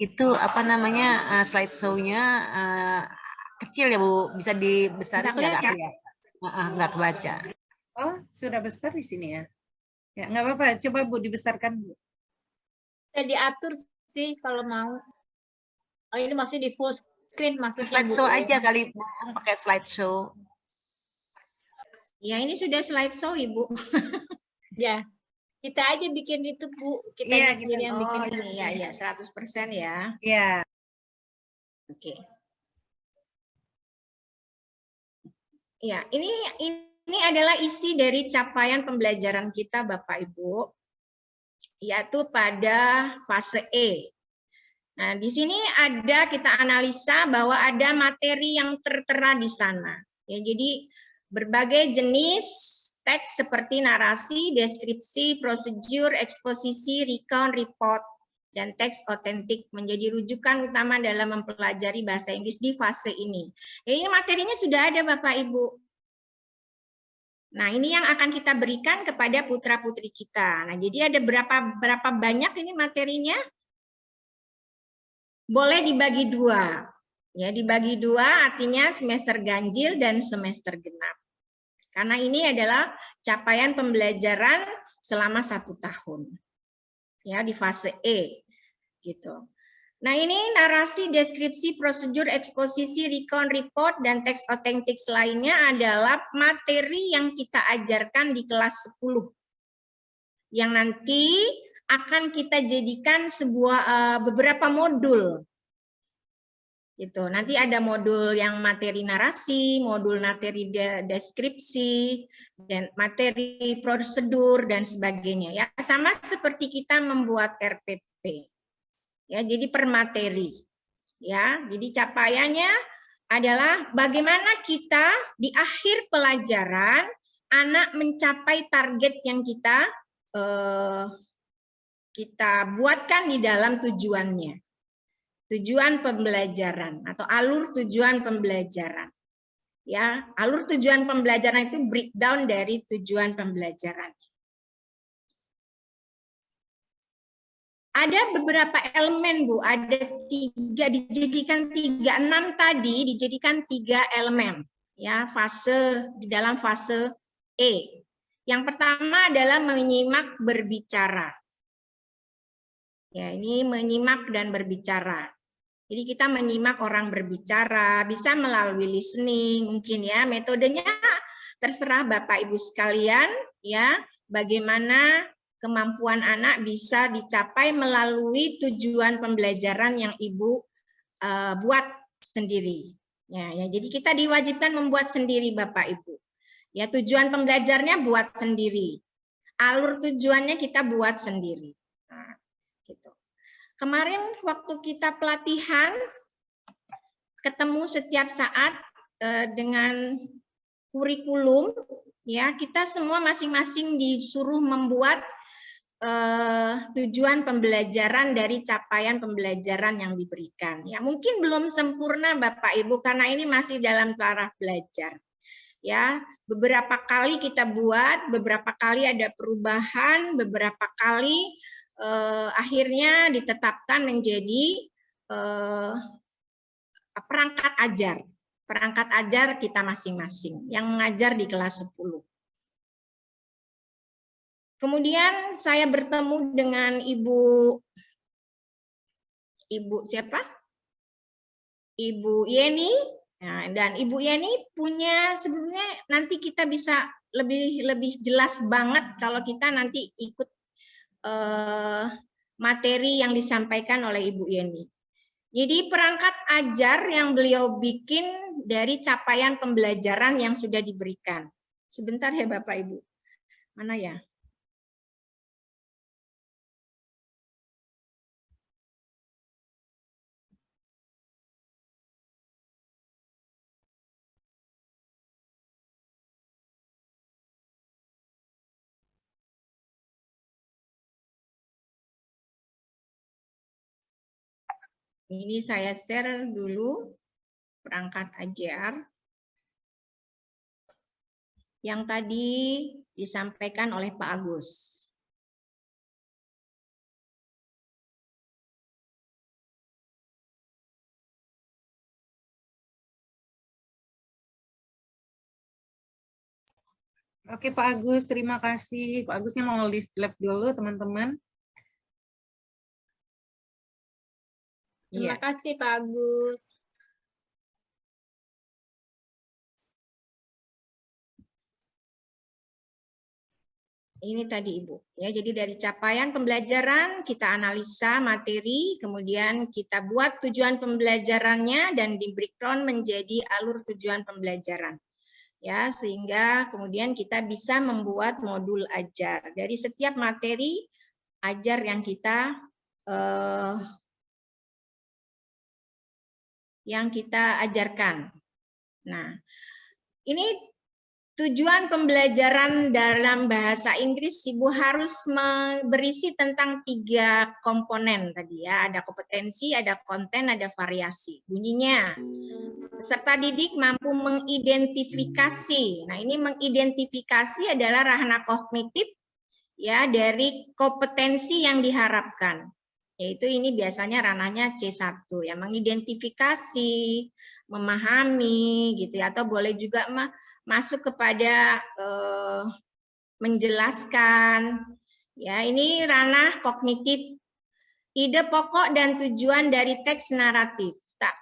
Itu apa namanya slide show-nya kecil ya, Bu? Bisa dibesarin enggak kelihatan? Enggak kebaca. Oh, sudah besar di sini ya? Ya, enggak apa-apa. Coba Bu dibesarkan, Bu. Bisa diatur sih kalau mau. Oh, ini masih di full screen maksudnya. Slideshow aja kali, Bu, pakai slideshow. Ya, ini sudah slideshow, Ibu. Ya, kita aja bikin itu, Bu. Kita Iya, sendiri yang bikin ini. Ya, 100% ya. Ya. Oke. Ya, ini adalah isi dari capaian pembelajaran kita, Bapak Ibu, yaitu pada fase E. Nah, di sini kita analisa bahwa ada materi yang tertera di sana. Ya, jadi berbagai jenis teks seperti narasi, deskripsi, prosedur, eksposisi, recount, report, dan teks otentik menjadi rujukan utama dalam mempelajari bahasa Inggris di fase ini. Ini materinya sudah ada, Bapak Ibu. Nah, ini yang akan kita berikan kepada putra-putri kita. Nah, jadi ada berapa banyak ini materinya? Boleh dibagi 2. Ya, dibagi 2 artinya semester ganjil dan semester genap. Karena ini adalah capaian pembelajaran selama 1 tahun. Ya, di fase E gitu. Nah, ini narasi, deskripsi, prosedur, eksposisi, recount, report, dan teks otentik lainnya adalah materi yang kita ajarkan di kelas 10. Yang nanti akan kita jadikan sebuah beberapa modul. Gitu. Nanti ada modul yang materi narasi, modul materi deskripsi, dan materi prosedur, dan sebagainya. Ya, sama seperti kita membuat RPP. Ya, jadi per materi. Ya, jadi capaiannya adalah bagaimana kita di akhir pelajaran anak mencapai target yang kita buatkan di dalam tujuannya. Tujuan pembelajaran atau alur tujuan pembelajaran. Ya, alur tujuan pembelajaran itu breakdown dari tujuan pembelajaran. Ada beberapa elemen, Bu, ada 3, dijadikan 3, 6 tadi dijadikan 3 elemen, ya, fase di dalam fase E. Yang pertama adalah menyimak berbicara. Ya, ini menyimak dan berbicara. Jadi kita menyimak orang berbicara, bisa melalui listening, mungkin ya, metodenya terserah Bapak Ibu sekalian, ya, bagaimana kemampuan anak bisa dicapai melalui tujuan pembelajaran yang Ibu buat sendiri. Ya, jadi kita diwajibkan membuat sendiri Bapak Ibu. Ya, tujuan pembelajarnya buat sendiri. Alur tujuannya kita buat sendiri. Nah, gitu. Kemarin waktu kita pelatihan ketemu setiap saat dengan kurikulum, ya, kita semua masing-masing disuruh membuat tujuan pembelajaran dari capaian pembelajaran yang diberikan. Ya, mungkin belum sempurna Bapak Ibu karena ini masih dalam taraf belajar. Ya, beberapa kali kita buat, beberapa kali ada perubahan, beberapa kali akhirnya ditetapkan menjadi perangkat ajar. Perangkat ajar kita masing-masing yang mengajar di kelas 10. Kemudian saya bertemu dengan Ibu siapa? Ibu Yeni. Nah, dan Ibu Yeni punya sebetulnya nanti kita bisa lebih jelas banget kalau kita nanti ikut materi yang disampaikan oleh Ibu Yeni. Jadi perangkat ajar yang beliau bikin dari capaian pembelajaran yang sudah diberikan. Sebentar ya Bapak Ibu. Mana ya? Ini saya share dulu perangkat ajar yang tadi disampaikan oleh Pak Agus. Oke Pak Agus, terima kasih. Pak Agusnya mau list lab dulu teman-teman. Terima kasih Pak Agus. Ini tadi Ibu. Ya, jadi dari capaian pembelajaran kita analisa materi, kemudian kita buat tujuan pembelajarannya dan di breakdown menjadi alur tujuan pembelajaran. Ya, sehingga kemudian kita bisa membuat modul ajar. Dari setiap materi ajar yang kita ajarkan. Nah, ini tujuan pembelajaran dalam bahasa Inggris Ibu harus berisi tentang 3 komponen tadi ya, ada kompetensi, ada konten, ada variasi. Bunyinya, peserta didik mampu mengidentifikasi. Nah, ini mengidentifikasi adalah ranah kognitif ya dari kompetensi yang diharapkan. Yaitu ini biasanya ranahnya C1 ya, mengidentifikasi, memahami gitu ya, atau boleh juga masuk kepada menjelaskan ya, ini ranah kognitif ide pokok dan tujuan dari teks naratif.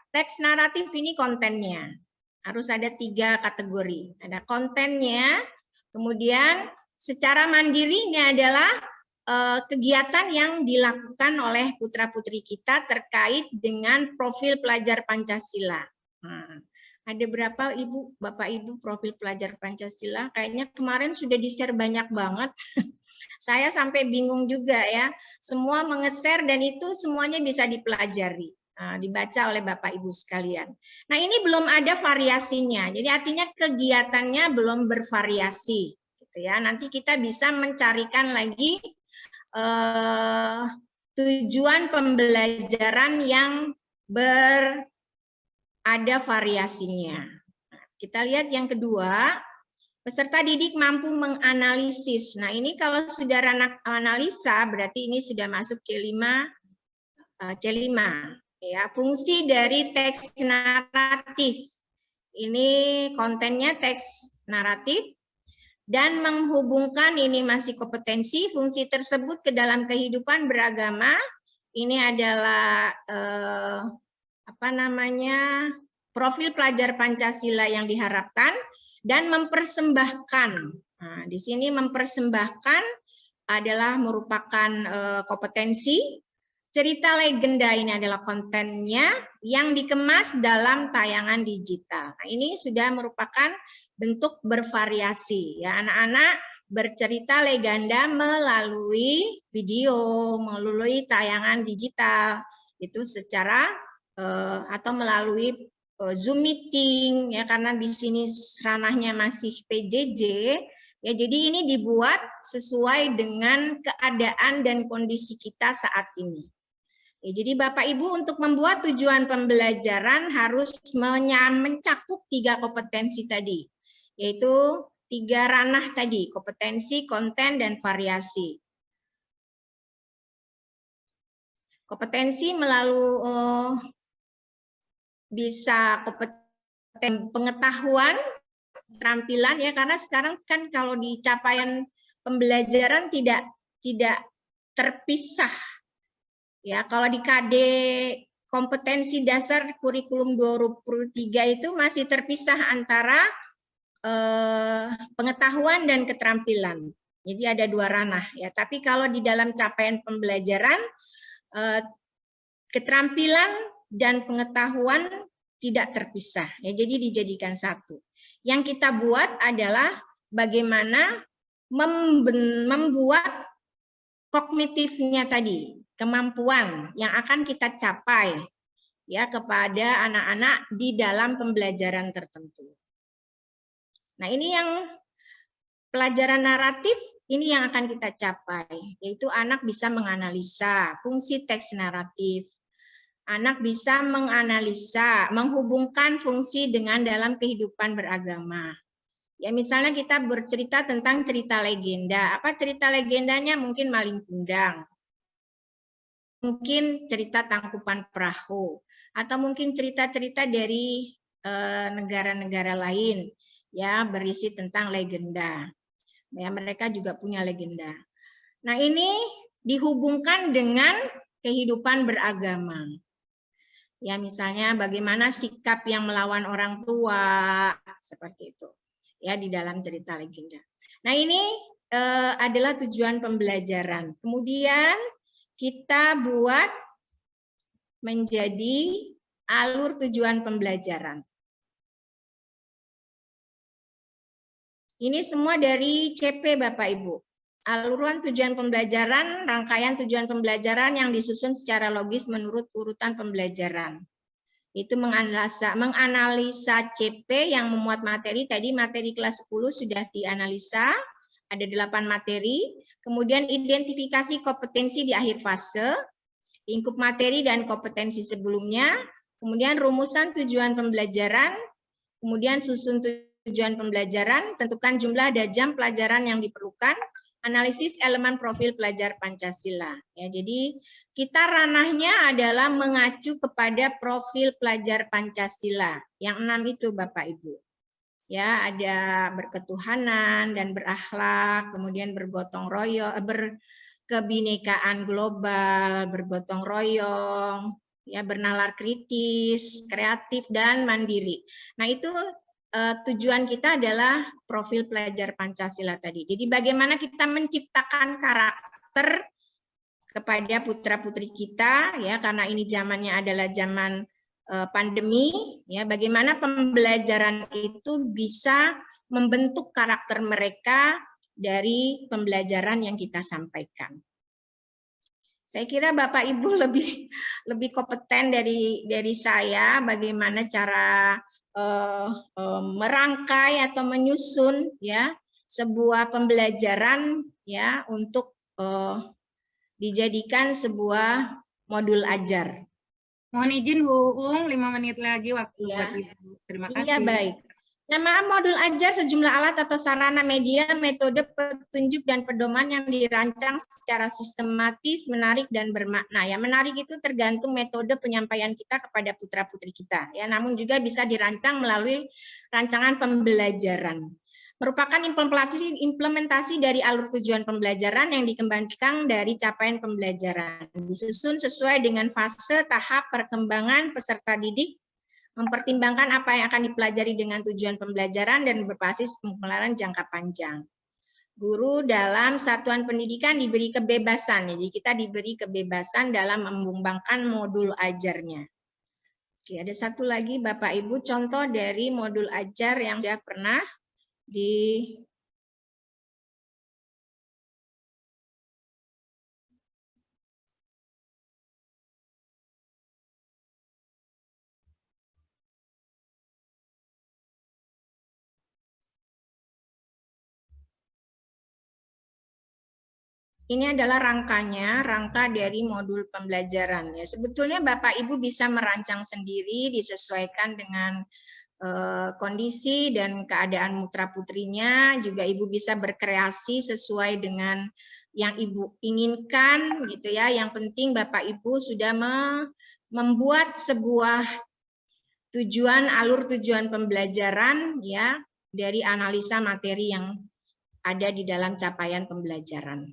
Teks naratif ini kontennya. Harus ada 3 kategori. Ada kontennya, kemudian secara mandiri ini adalah kegiatan yang dilakukan oleh putra-putri kita terkait dengan profil pelajar Pancasila. Nah, ada berapa Bapak Ibu profil pelajar Pancasila? Kayaknya kemarin sudah di-share banyak banget. Saya sampai bingung juga ya. Semua nge-share dan itu semuanya bisa dipelajari. Dibaca oleh Bapak Ibu sekalian. Nah, ini belum ada variasinya. Jadi artinya kegiatannya belum bervariasi, gitu ya. Nanti kita bisa mencarikan lagi tujuan pembelajaran yang ada variasinya. Nah, kita lihat yang kedua, peserta didik mampu menganalisis. Nah, ini kalau sudah ranah analisa berarti ini sudah masuk C5. Ya, fungsi dari teks naratif. Ini kontennya teks naratif dan menghubungkan, ini masih kompetensi, fungsi tersebut ke dalam kehidupan beragama. Ini adalah profil pelajar Pancasila yang diharapkan dan mempersembahkan. Nah, di sini mempersembahkan adalah merupakan kompetensi. Cerita legenda ini adalah kontennya yang dikemas dalam tayangan digital. Nah, ini sudah merupakan bentuk bervariasi. Ya, anak-anak bercerita legenda melalui video, melalui tayangan digital, itu secara atau melalui Zoom meeting, ya, karena di sini ranahnya masih PJJ. Ya, jadi ini dibuat sesuai dengan keadaan dan kondisi kita saat ini. Ya, jadi Bapak Ibu untuk membuat tujuan pembelajaran harus mencakup 3 kompetensi tadi, yaitu 3 ranah tadi, kompetensi, konten, dan variasi. Kompetensi melalui bisa kompetensi pengetahuan, keterampilan, ya, karena sekarang kan kalau di capaian pembelajaran tidak terpisah. Ya, kalau di KD kompetensi dasar kurikulum 23 itu masih terpisah antara pengetahuan dan keterampilan. Jadi ada 2 ranah, ya. Tapi kalau di dalam capaian pembelajaran keterampilan dan pengetahuan tidak terpisah, ya. Jadi dijadikan satu. Yang kita buat adalah bagaimana membuat kognitifnya tadi, kemampuan yang akan kita capai, ya, kepada anak-anak di dalam pembelajaran tertentu. Nah, ini yang pelajaran naratif, ini yang akan kita capai, yaitu anak bisa menganalisa fungsi teks naratif. Anak bisa menganalisa, menghubungkan fungsi dengan dalam kehidupan beragama. Ya, misalnya kita bercerita tentang cerita legenda. Apa cerita legendanya? Mungkin Malin Kundang. Mungkin cerita Tangkuban Perahu, atau mungkin cerita-cerita dari negara-negara lain, ya, berisi tentang legenda. Ya, mereka juga punya legenda. Nah, ini dihubungkan dengan kehidupan beragama. Ya, misalnya bagaimana sikap yang melawan orang tua, seperti itu. Ya, di dalam cerita legenda. Nah, ini adalah tujuan pembelajaran. Kemudian kita buat menjadi alur tujuan pembelajaran. Ini semua dari CP Bapak Ibu. Aluran tujuan pembelajaran, rangkaian tujuan pembelajaran yang disusun secara logis menurut urutan pembelajaran. Itu menganalisa CP yang memuat materi. Tadi materi kelas 10 sudah dianalisa, ada 8 materi. Kemudian identifikasi kompetensi di akhir fase, lingkup materi dan kompetensi sebelumnya, kemudian rumusan tujuan pembelajaran, kemudian susun tujuan pembelajaran, tentukan jumlah dan jam pelajaran yang diperlukan, analisis elemen profil pelajar Pancasila. Ya, jadi kita ranahnya adalah mengacu kepada profil pelajar Pancasila. Yang 6 itu Bapak Ibu. Ya, ada berketuhanan dan berakhlak, kemudian bergotong royong, kebinekaan global, bergotong royong, ya, bernalar kritis, kreatif, dan mandiri. Nah, itu tujuan kita adalah profil pelajar Pancasila tadi. Jadi bagaimana kita menciptakan karakter kepada putra-putri kita, ya, karena ini zamannya adalah zaman pandemi, ya, bagaimana pembelajaran itu bisa membentuk karakter mereka dari pembelajaran yang kita sampaikan. Saya kira Bapak Ibu lebih kompeten dari saya bagaimana cara merangkai atau menyusun, ya, sebuah pembelajaran, ya, untuk dijadikan sebuah modul ajar. Mohon izin Bu Uung, 5 menit lagi waktu Ya. buat Ibu. Terima kasih. Iya, baik. Nama modul ajar sejumlah alat atau sarana media, metode, petunjuk, dan pedoman yang dirancang secara sistematis, menarik, dan bermakna. Ya, menarik itu tergantung metode penyampaian kita kepada putra-putri kita. Ya, namun juga bisa dirancang melalui rancangan pembelajaran. Merupakan implementasi dari alur tujuan pembelajaran yang dikembangkan dari capaian pembelajaran. Disusun sesuai dengan fase tahap perkembangan peserta didik, mempertimbangkan apa yang akan dipelajari dengan tujuan pembelajaran dan berbasis pembelajaran jangka panjang. Guru dalam satuan pendidikan diberi kebebasan, jadi kita diberi kebebasan dalam mengembangkan modul ajarnya. Oke, ada satu lagi Bapak Ibu contoh dari modul ajar yang saya pernah Ini adalah rangka dari modul pembelajaran. Ya, sebetulnya Bapak Ibu bisa merancang sendiri, disesuaikan dengan kondisi dan keadaan putra-putrinya. Juga Ibu bisa berkreasi sesuai dengan yang Ibu inginkan, gitu ya. Yang penting Bapak Ibu sudah membuat sebuah alur tujuan pembelajaran, ya, dari analisa materi yang ada di dalam capaian pembelajaran.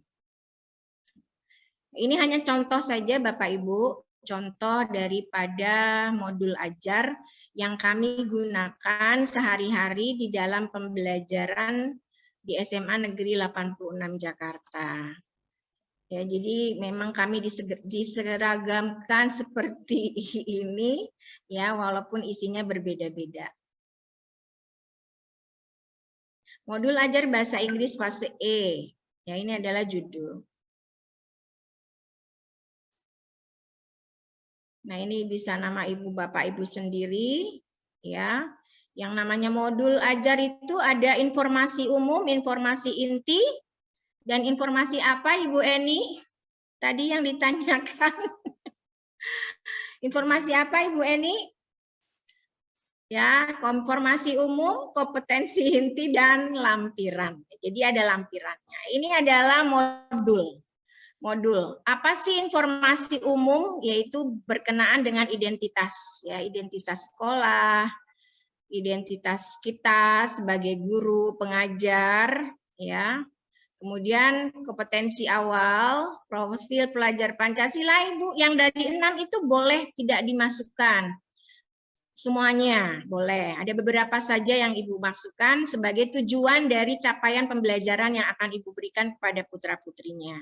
Ini hanya contoh saja Bapak Ibu, contoh daripada modul ajar yang kami gunakan sehari-hari di dalam pembelajaran di SMA Negeri 86 Jakarta. Ya, jadi memang kami diseragamkan seperti ini, ya, walaupun isinya berbeda-beda. Modul ajar bahasa Inggris fase E. Ya, ini adalah judul. Nah, ini bisa nama Ibu Bapak Ibu sendiri, ya. Yang namanya modul ajar itu ada informasi umum, informasi inti, dan informasi apa Ibu Eni? Tadi yang ditanyakan. Informasi apa Ibu Eni? Ya, informasi umum, kompetensi inti, dan lampiran. Jadi ada lampirannya. Ini adalah modul. Apa sih informasi umum? Yaitu berkenaan dengan identitas, ya, identitas sekolah, identitas kita sebagai guru pengajar, ya. Kemudian kompetensi awal, profil pelajar Pancasila Ibu, yang dari 6 itu boleh tidak dimasukkan. Semuanya boleh. Ada beberapa saja yang Ibu masukkan sebagai tujuan dari capaian pembelajaran yang akan Ibu berikan kepada putra-putrinya.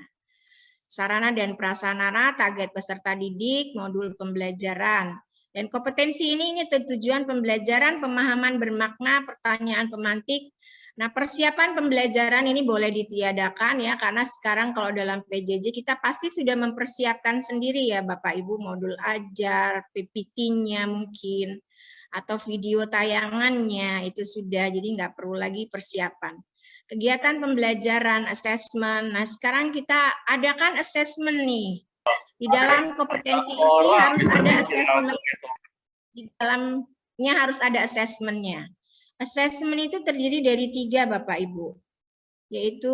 Sarana dan prasarana, target peserta didik, modul pembelajaran. Dan kompetensi ini tujuan pembelajaran, pemahaman bermakna, pertanyaan pemantik. Nah, persiapan pembelajaran ini boleh ditiadakan, ya, karena sekarang kalau dalam PJJ kita pasti sudah mempersiapkan sendiri, ya Bapak Ibu, modul ajar, PPT-nya mungkin, atau video tayangannya itu sudah, jadi nggak perlu lagi persiapan. Kegiatan pembelajaran, assessment. Nah, sekarang kita adakan assessment nih. Di dalam kompetensi ini harus ada assessment. Di dalamnya harus ada assessment-nya. Assessment itu terdiri dari 3 Bapak Ibu. Yaitu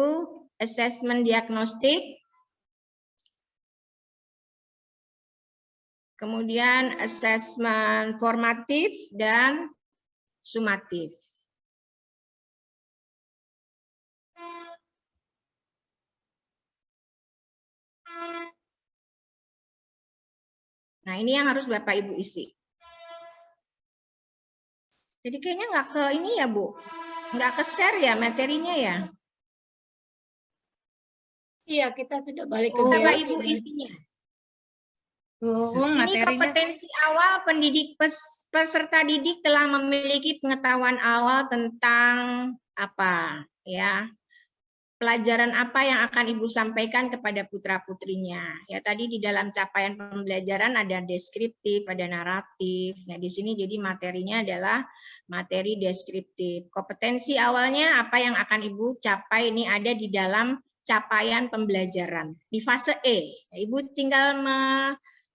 assessment diagnostik, kemudian assessment formatif, dan sumatif. Nah, ini yang harus Bapak Ibu isi. Jadi kayaknya nggak ke ini ya, Bu? Nggak ke share ya materinya ya? Iya, kita sudah balik ke Bapak GOI. Ibu isinya. Ini Ini kompetensi awal pendidik peserta didik telah memiliki pengetahuan awal tentang apa ya, pelajaran apa yang akan Ibu sampaikan kepada putra-putrinya. Ya, tadi di dalam capaian pembelajaran ada deskriptif, ada naratif. Nah, di sini jadi materinya adalah materi deskriptif. Kompetensi awalnya apa yang akan Ibu capai ini ada di dalam capaian pembelajaran. Di fase E, Ibu tinggal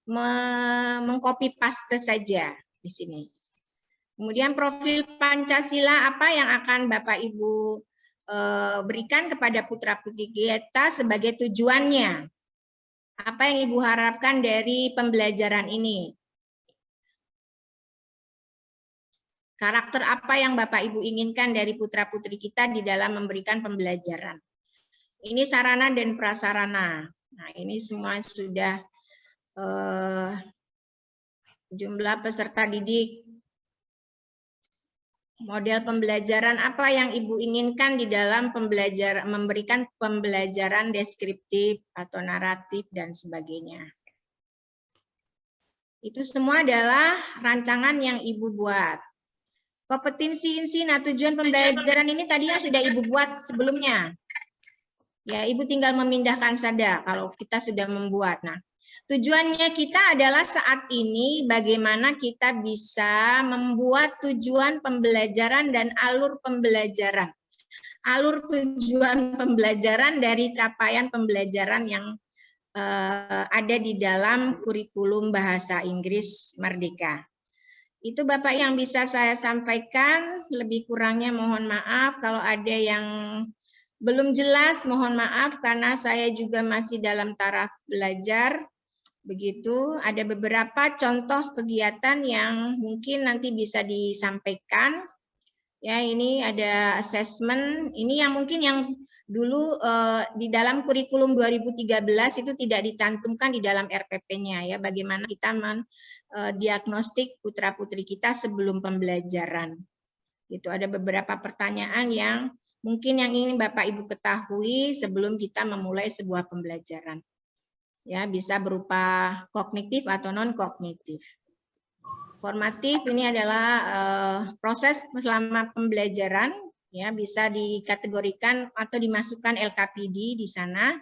mengcopy paste saja di sini. Kemudian profil Pancasila apa yang akan Bapak Ibu berikan kepada putra-putri kita sebagai tujuannya. Apa yang Ibu harapkan dari pembelajaran ini? Karakter apa yang Bapak Ibu inginkan dari putra-putri kita di dalam memberikan pembelajaran? Ini sarana dan prasarana. Nah, ini semua sudah jumlah peserta didik. Model pembelajaran apa yang Ibu inginkan di dalam memberikan pembelajaran deskriptif atau naratif dan sebagainya. Itu semua adalah rancangan yang Ibu buat. Kompetensi inti, nah tujuan pembelajaran ini tadinya sudah Ibu buat sebelumnya. Ya, Ibu tinggal memindahkan saja kalau kita sudah membuat. Nah, tujuannya kita adalah saat ini bagaimana kita bisa membuat tujuan pembelajaran dan alur pembelajaran. Alur tujuan pembelajaran dari capaian pembelajaran yang ada di dalam kurikulum Bahasa Inggris Merdeka. Itu Bapak yang bisa saya sampaikan, lebih kurangnya mohon maaf kalau ada yang belum jelas, mohon maaf karena saya juga masih dalam taraf belajar. Begitu, ada beberapa contoh kegiatan yang mungkin nanti bisa disampaikan. Ya, ini ada assessment. Ini yang mungkin yang dulu di dalam kurikulum 2013 itu tidak dicantumkan di dalam RPP-nya ya. Bagaimana kita diagnostik putra-putri kita sebelum pembelajaran. Itu ada beberapa pertanyaan yang mungkin yang ingin Bapak Ibu ketahui sebelum kita memulai sebuah pembelajaran. Ya, bisa berupa kognitif atau non kognitif. Formatif ini adalah proses selama pembelajaran, ya bisa dikategorikan atau dimasukkan LKPD di sana.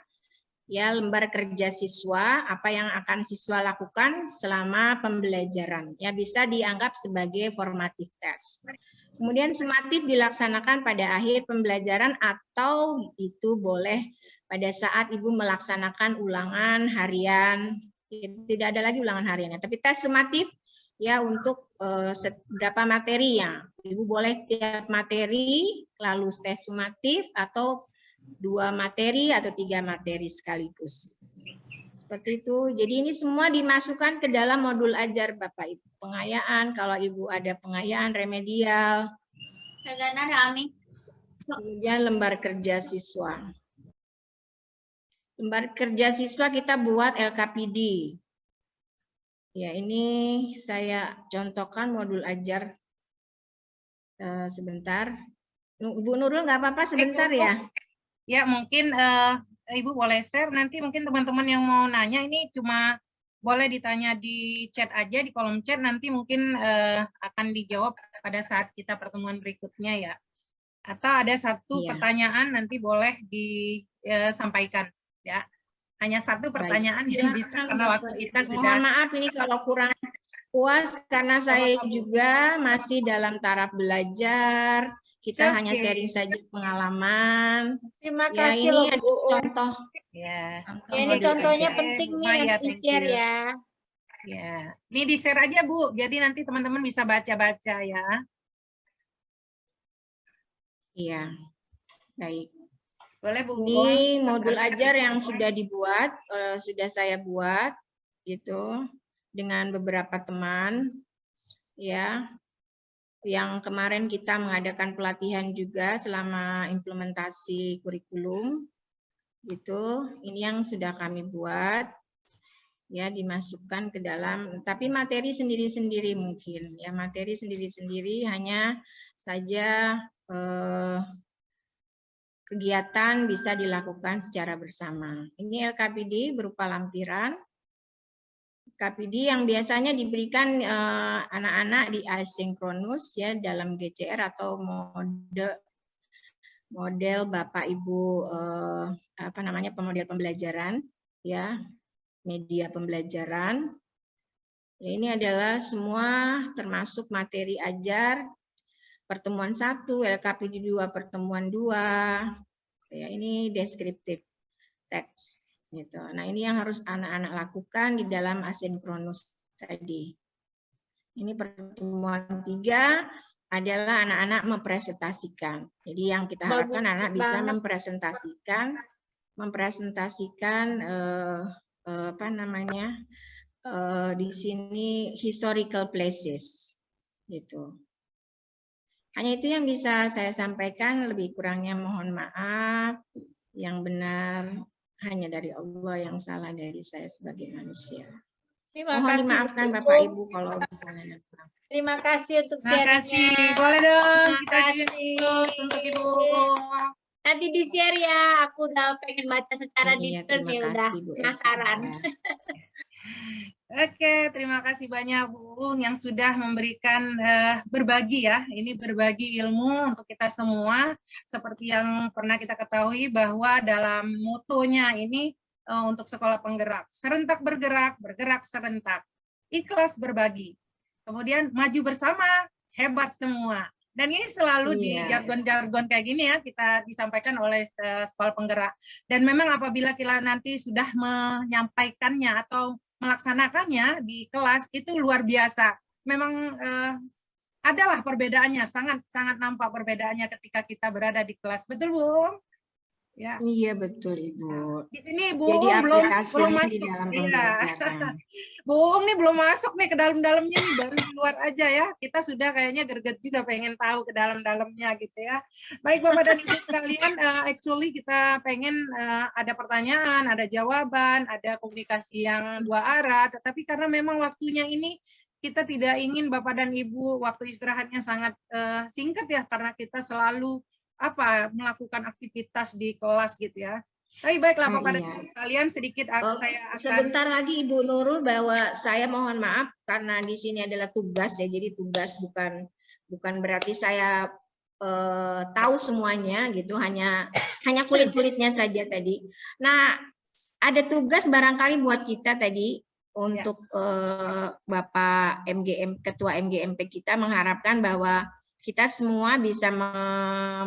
Ya, lembar kerja siswa, apa yang akan siswa lakukan selama pembelajaran. Ya, bisa dianggap sebagai formative test. Kemudian sumatif dilaksanakan pada akhir pembelajaran atau itu boleh pada saat Ibu melaksanakan ulangan harian. Tidak ada lagi ulangan hariannya, tapi tes sumatif ya untuk beberapa materi ya. Ibu boleh tiap materi lalu tes sumatif atau 2 materi atau 3 materi sekaligus. Seperti itu. Jadi ini semua dimasukkan ke dalam modul ajar Bapak Ibu. Pengayaan, kalau Ibu ada pengayaan remedial. Kemudian lembar kerja siswa. Lembar kerja siswa kita buat LKPD. Ya, ini saya contohkan modul ajar. Sebentar. Ibu Nurul nggak apa-apa sebentar ya? Ya, mungkin Ibu boleh share, nanti mungkin teman-teman yang mau nanya ini cuma boleh ditanya di chat aja, di kolom chat, nanti mungkin akan dijawab pada saat kita pertemuan berikutnya ya. Atau ada satu pertanyaan nanti boleh disampaikan ya. Hanya satu pertanyaan yang bisa karena waktu kita sudah. Mohon maaf ini kalau kurang puas karena saya juga masih dalam taraf belajar. Kita hanya sharing saja pengalaman. Terima ya, kasih ini loh, ada Bu. contoh. Ya, ini contohnya penting nih ya, di-share ya. Ya, ini di-share aja Bu. Jadi nanti teman-teman bisa baca-baca ya. Iya, baik. Boleh Bu. Ini modul ajar yang sudah dibuat, sudah saya buat, gitu, dengan beberapa teman, ya. Yang kemarin kita mengadakan pelatihan juga selama implementasi kurikulum, gitu. Ini yang sudah kami buat. ya dimasukkan ke dalam, tapi materi sendiri-sendiri mungkin ya, materi sendiri-sendiri, hanya saja kegiatan bisa dilakukan secara bersama. Ini LKPD berupa lampiran. LKPD yang biasanya diberikan anak-anak di asinkronus ya dalam GCR atau model Bapak Ibu pemodel pembelajaran ya, media pembelajaran. Ya, ini adalah semua termasuk materi ajar pertemuan 1, LKPD 2 pertemuan 2. Ya, ini deskriptif teks gitu. Nah, ini yang harus anak-anak lakukan di dalam asinkronus tadi. Ini pertemuan 3 adalah anak-anak mempresentasikan. Jadi yang kita harapkan anak bisa mempresentasikan di sini historical places gitu. Hanya itu yang bisa saya sampaikan, lebih kurangnya mohon maaf. Yang benar hanya dari Allah, yang salah dari saya sebagai manusia. Mohon dimaafkan Bapak Ibu kalau misalnya kurang. Terima kasih untuk Terima kasih. sharingnya. Boleh dong Terima kita kasih. jus untuk Ibu. Nanti di share ya, aku udah pengen baca secara Iya, detail terima nih, udah kasih, Bu Eva. penasaran. Oke, terima kasih banyak Bu Uung yang sudah memberikan berbagi ya. Ini berbagi ilmu untuk kita semua. Seperti yang pernah kita ketahui bahwa dalam motonya ini untuk sekolah penggerak, serentak bergerak, bergerak serentak, ikhlas berbagi. Kemudian maju bersama, hebat semua. Dan ini selalu di jargon-jargon kayak gini ya, kita disampaikan oleh sekolah penggerak. Dan memang apabila kita nanti sudah menyampaikannya atau melaksanakannya di kelas, itu luar biasa. Memang adalah perbedaannya, sangat nampak perbedaannya ketika kita berada di kelas. Betul, Bu? Ya. Iya, betul, Ibu. Di sini Bu Jadi Uung belum aplikasinya masuk. di dalam Iya. pembelajaran. Bu Uung nih belum masuk nih ke dalam-dalamnya nih, baru keluar aja ya. Kita sudah kayaknya greget juga pengen tahu ke dalam-dalamnya gitu ya. Baik Bapak dan Ibu sekalian, actually kita pengen ada pertanyaan, ada jawaban, ada komunikasi yang dua arah, tetapi karena memang waktunya ini kita tidak ingin Bapak dan Ibu waktu istirahatnya sangat singkat ya, karena kita selalu melakukan aktivitas di kelas gitu ya. Tapi baiklah Bapak dan Ibu sekalian, sedikit saya akan sebentar lagi Ibu Nurul, bahwa saya mohon maaf karena di sini adalah tugas ya, jadi tugas bukan berarti saya tahu semuanya gitu, hanya kulit-kulitnya saja tadi. Nah, ada tugas barangkali buat kita tadi untuk Bapak Ketua MGMP kita mengharapkan bahwa kita semua bisa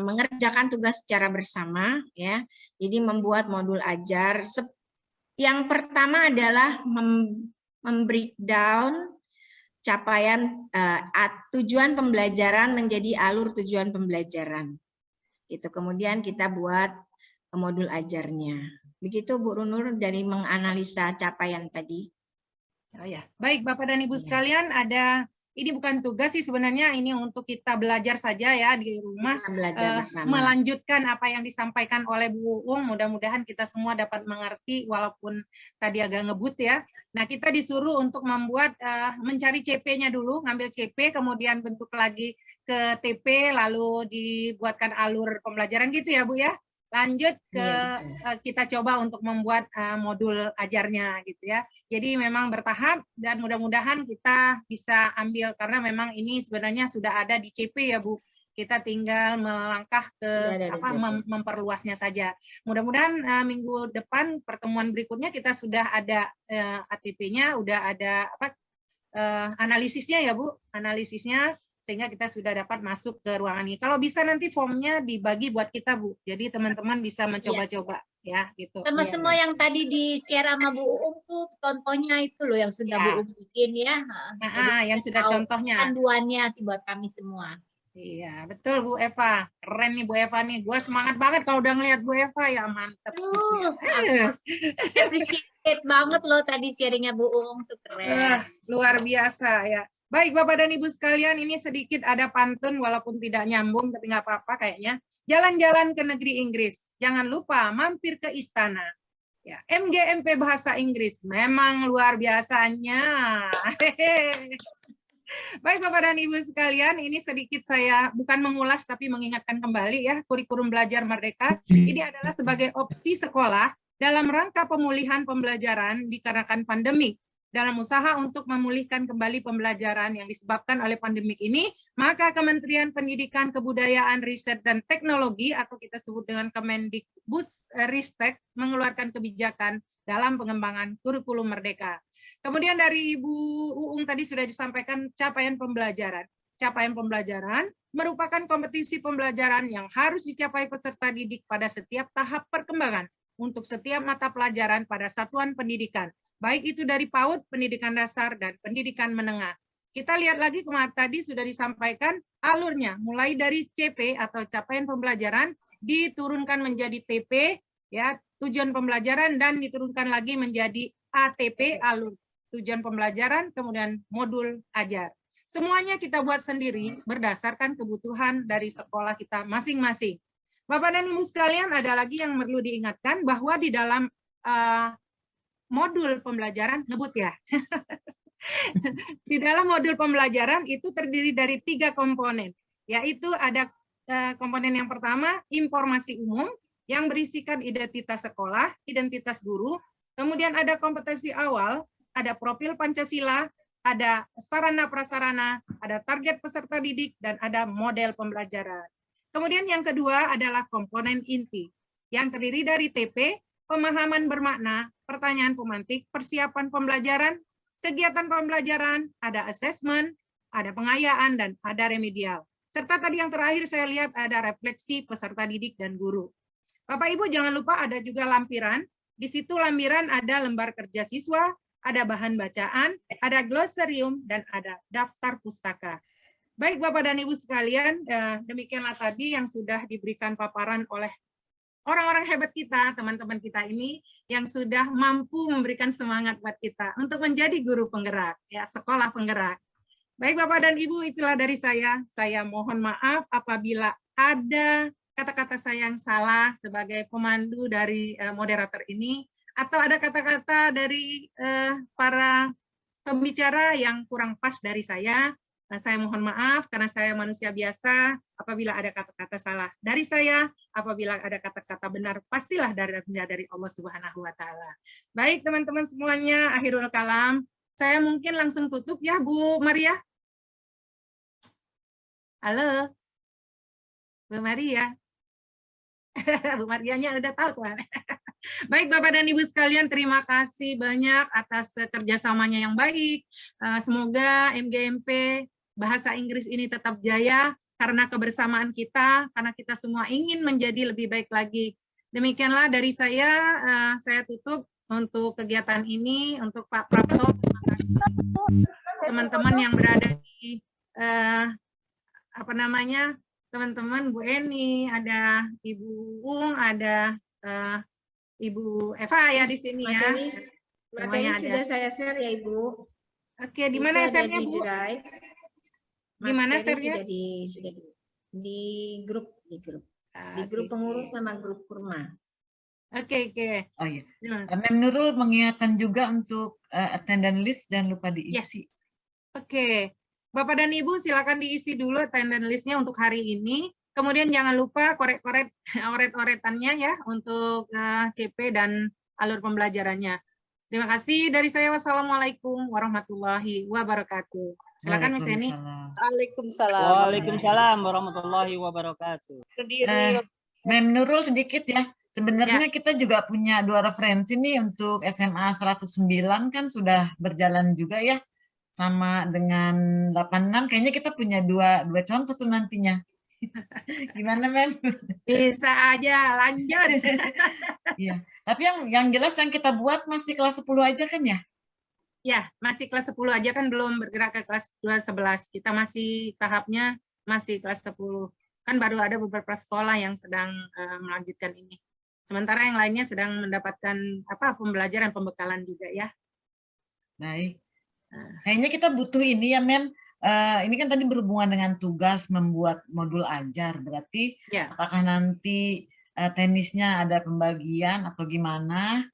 mengerjakan tugas secara bersama ya. Jadi membuat modul ajar. Yang pertama adalah membreakdown capaian tujuan pembelajaran menjadi alur tujuan pembelajaran. Itu kemudian kita buat modul ajarnya. Begitu Bu Runur dari menganalisa capaian tadi. Oh ya, baik Bapak dan Ibu sekalian, ini bukan tugas sih sebenarnya, ini untuk kita belajar saja ya di rumah, melanjutkan apa yang disampaikan oleh Bu Uung. Mudah-mudahan kita semua dapat mengerti walaupun tadi agak ngebut ya. Nah, kita disuruh untuk membuat mencari CP-nya dulu, ngambil CP, kemudian bentuk lagi ke TP, lalu dibuatkan alur pembelajaran gitu ya Bu ya. Lanjut ke kita coba untuk membuat modul ajarnya gitu ya. Jadi memang bertahap dan mudah-mudahan kita bisa ambil, karena memang ini sebenarnya sudah ada di CP ya Bu. Kita tinggal melangkah ke memperluasnya saja. Mudah-mudahan minggu depan pertemuan berikutnya kita sudah ada ATP-nya, udah ada analisisnya ya Bu, analisisnya, sehingga kita sudah dapat masuk ke ruangan ini. Kalau bisa nanti formnya dibagi buat kita Bu, jadi teman-teman bisa mencoba-coba ya gitu. Sama semua yang tadi di share sama Bu Uung tuh contohnya itu loh yang sudah Bu Uung bikin ya. Yang sudah contohnya. Panduannya buat kami semua. Iya, betul Bu Eva. Keren nih Bu Eva nih. Gue semangat banget kalau udah ngeliat Bu Eva, ya mantep. Appreciate banget loh tadi sharingnya Bu Uung tuh keren. Luar biasa ya. Baik Bapak dan Ibu sekalian, ini sedikit ada pantun walaupun tidak nyambung, tapi nggak apa-apa kayaknya. Jalan-jalan ke negeri Inggris, jangan lupa mampir ke istana. Ya, MGMP Bahasa Inggris memang luar biasanya. Baik Bapak dan Ibu sekalian, ini sedikit saya bukan mengulas tapi mengingatkan kembali ya, kurikulum belajar merdeka ini adalah sebagai opsi sekolah dalam rangka pemulihan pembelajaran dikarenakan pandemik. Dalam usaha untuk memulihkan kembali pembelajaran yang disebabkan oleh pandemik ini, maka Kementerian Pendidikan, Kebudayaan, Riset, dan Teknologi atau kita sebut dengan Kemendikbud-Ristek mengeluarkan kebijakan dalam pengembangan kurikulum merdeka. Kemudian dari Ibu Uung tadi sudah disampaikan capaian pembelajaran. Capaian pembelajaran merupakan kompetisi pembelajaran yang harus dicapai peserta didik pada setiap tahap perkembangan untuk setiap mata pelajaran pada satuan pendidikan, baik itu dari PAUD, pendidikan dasar, dan pendidikan menengah. Kita lihat lagi kemarin tadi sudah disampaikan alurnya, mulai dari CP atau capaian pembelajaran, diturunkan menjadi TP, ya tujuan pembelajaran, dan diturunkan lagi menjadi ATP, alur tujuan pembelajaran, kemudian modul ajar. Semuanya kita buat sendiri berdasarkan kebutuhan dari sekolah kita masing-masing. Bapak dan Ibu sekalian, ada lagi yang perlu diingatkan bahwa di dalam modul pembelajaran, ngebut ya. Di dalam modul pembelajaran itu terdiri dari 3 komponen, yaitu ada komponen yang pertama, informasi umum, yang berisikan identitas sekolah, identitas guru, kemudian ada kompetensi awal, ada profil Pancasila, ada sarana prasarana, ada target peserta didik, dan ada model pembelajaran. Kemudian yang kedua adalah komponen inti, yang terdiri dari TP, pemahaman bermakna, pertanyaan pemantik, persiapan pembelajaran, kegiatan pembelajaran, ada assessment, ada pengayaan, dan ada remedial. Serta tadi yang terakhir saya lihat ada refleksi peserta didik dan guru. Bapak Ibu jangan lupa ada juga lampiran. Di situ lampiran ada lembar kerja siswa, ada bahan bacaan, ada glosarium, dan ada daftar pustaka. Baik Bapak dan Ibu sekalian, demikianlah tadi yang sudah diberikan paparan oleh orang-orang hebat kita, teman-teman kita ini, yang sudah mampu memberikan semangat buat kita untuk menjadi guru penggerak, ya sekolah penggerak. Baik Bapak dan Ibu, itulah dari saya. Saya mohon maaf apabila ada kata-kata saya yang salah sebagai pemandu dari moderator ini, atau ada kata-kata dari para pembicara yang kurang pas dari saya. Saya mohon maaf karena saya manusia biasa. Apabila ada kata-kata salah dari saya, apabila ada kata-kata benar, pastilah dari Allah Subhanahu wa Ta'ala. Baik teman-teman semuanya, akhirul kalam. Saya mungkin langsung tutup ya Bu Maria. Halo Bu Maria. Bu Marianya udah tahu kan. Baik Bapak dan Ibu sekalian, terima kasih banyak atas kerjasamanya yang baik. Semoga MGMP Bahasa Inggris ini tetap jaya karena kebersamaan kita, karena kita semua ingin menjadi lebih baik lagi. Demikianlah dari saya tutup untuk kegiatan ini, untuk Pak Prapto, terima kasih. Teman-teman yang berada di teman-teman Bu Eni, ada Ibu Ung, ada Ibu Eva ya di sini ya. Materi sudah saya share ya Ibu. Oke, di mana share-nya Bu? Di mana share-nya? Sudah di grup pengurus sama grup kurma. Oke. Oh iya. Mem Nurul mengingatkan juga untuk attendance list jangan lupa diisi. Oke. Bapak dan Ibu silakan diisi dulu attendance list-nya untuk hari ini. Kemudian jangan lupa oret-oretannya ya untuk CP dan alur pembelajarannya. Terima kasih dari saya. Wassalamualaikum warahmatullahi wabarakatuh. Silakan Mas Eni. Waalaikumsalam. Waalaikumsalam warahmatullahi wabarakatuh. Mem Nurul sedikit ya. Sebenarnya kita juga punya 2 referensi nih untuk SMA 109 kan sudah berjalan juga ya. Sama dengan 86 kayaknya kita punya dua contoh tuh nantinya. Gimana Mem? Bisa aja lanjut. Iya. Tapi yang jelas yang kita buat masih kelas 10 aja kan ya? Ya, masih kelas 10 aja kan belum bergerak ke kelas 11. Kita masih tahapnya masih kelas 10. Kan baru ada beberapa sekolah yang sedang melanjutkan ini. Sementara yang lainnya sedang mendapatkan pembelajaran pembekalan juga ya. Baik. Kayaknya kita butuh ini ya Mem. Ini kan tadi berhubungan dengan tugas membuat modul ajar. Berarti apakah nanti teknisnya ada pembagian atau gimana?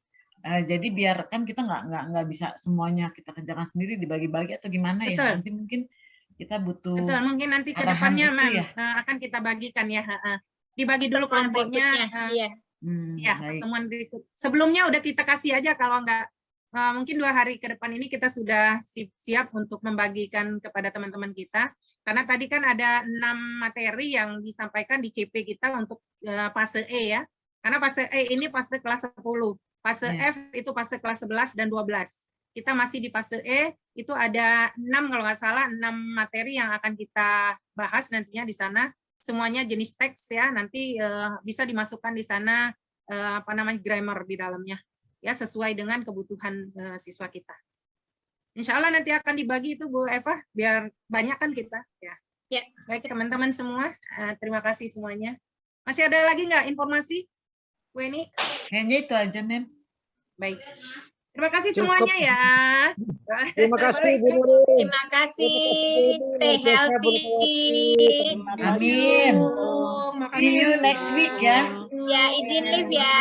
Jadi biar kan kita nggak bisa semuanya kita kerjakan sendiri, dibagi-bagi atau gimana ya? Betul. Nanti mungkin kita butuh Betul, mungkin nanti ke arahan depannya itu ya. akan kita bagikan ya. Dibagi dulu Pertemuan kelompoknya. berikutnya, iya. Ya, Baik. pertemuan berikut. Sebelumnya udah kita kasih aja, kalau nggak mungkin 2 hari ke depan ini kita sudah siap untuk membagikan kepada teman-teman kita. Karena tadi kan ada 6 materi yang disampaikan di CP kita untuk fase E ya. Karena fase E ini fase kelas 10. Fase F itu fase kelas 11 dan 12. Kita masih di fase E, itu ada 6 kalau nggak salah, 6 materi yang akan kita bahas nantinya di sana. Semuanya jenis teks ya, nanti bisa dimasukkan di sana grammar di dalamnya ya, sesuai dengan kebutuhan siswa kita. Insya Allah nanti akan dibagi itu Bu Eva, biar banyak kan kita ya. Ya. Baik teman-teman semua, terima kasih semuanya. Masih ada lagi nggak informasi Bu Eni? Kayaknya itu aja, Mem. Baik. Terima kasih semuanya ya. Terima kasih Bu Nurul. Terima kasih. Stay healthy. Amin. See you next week ya. Ya, izin live ya.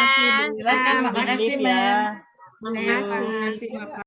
Silakan, makasih, Mem. Terima kasih.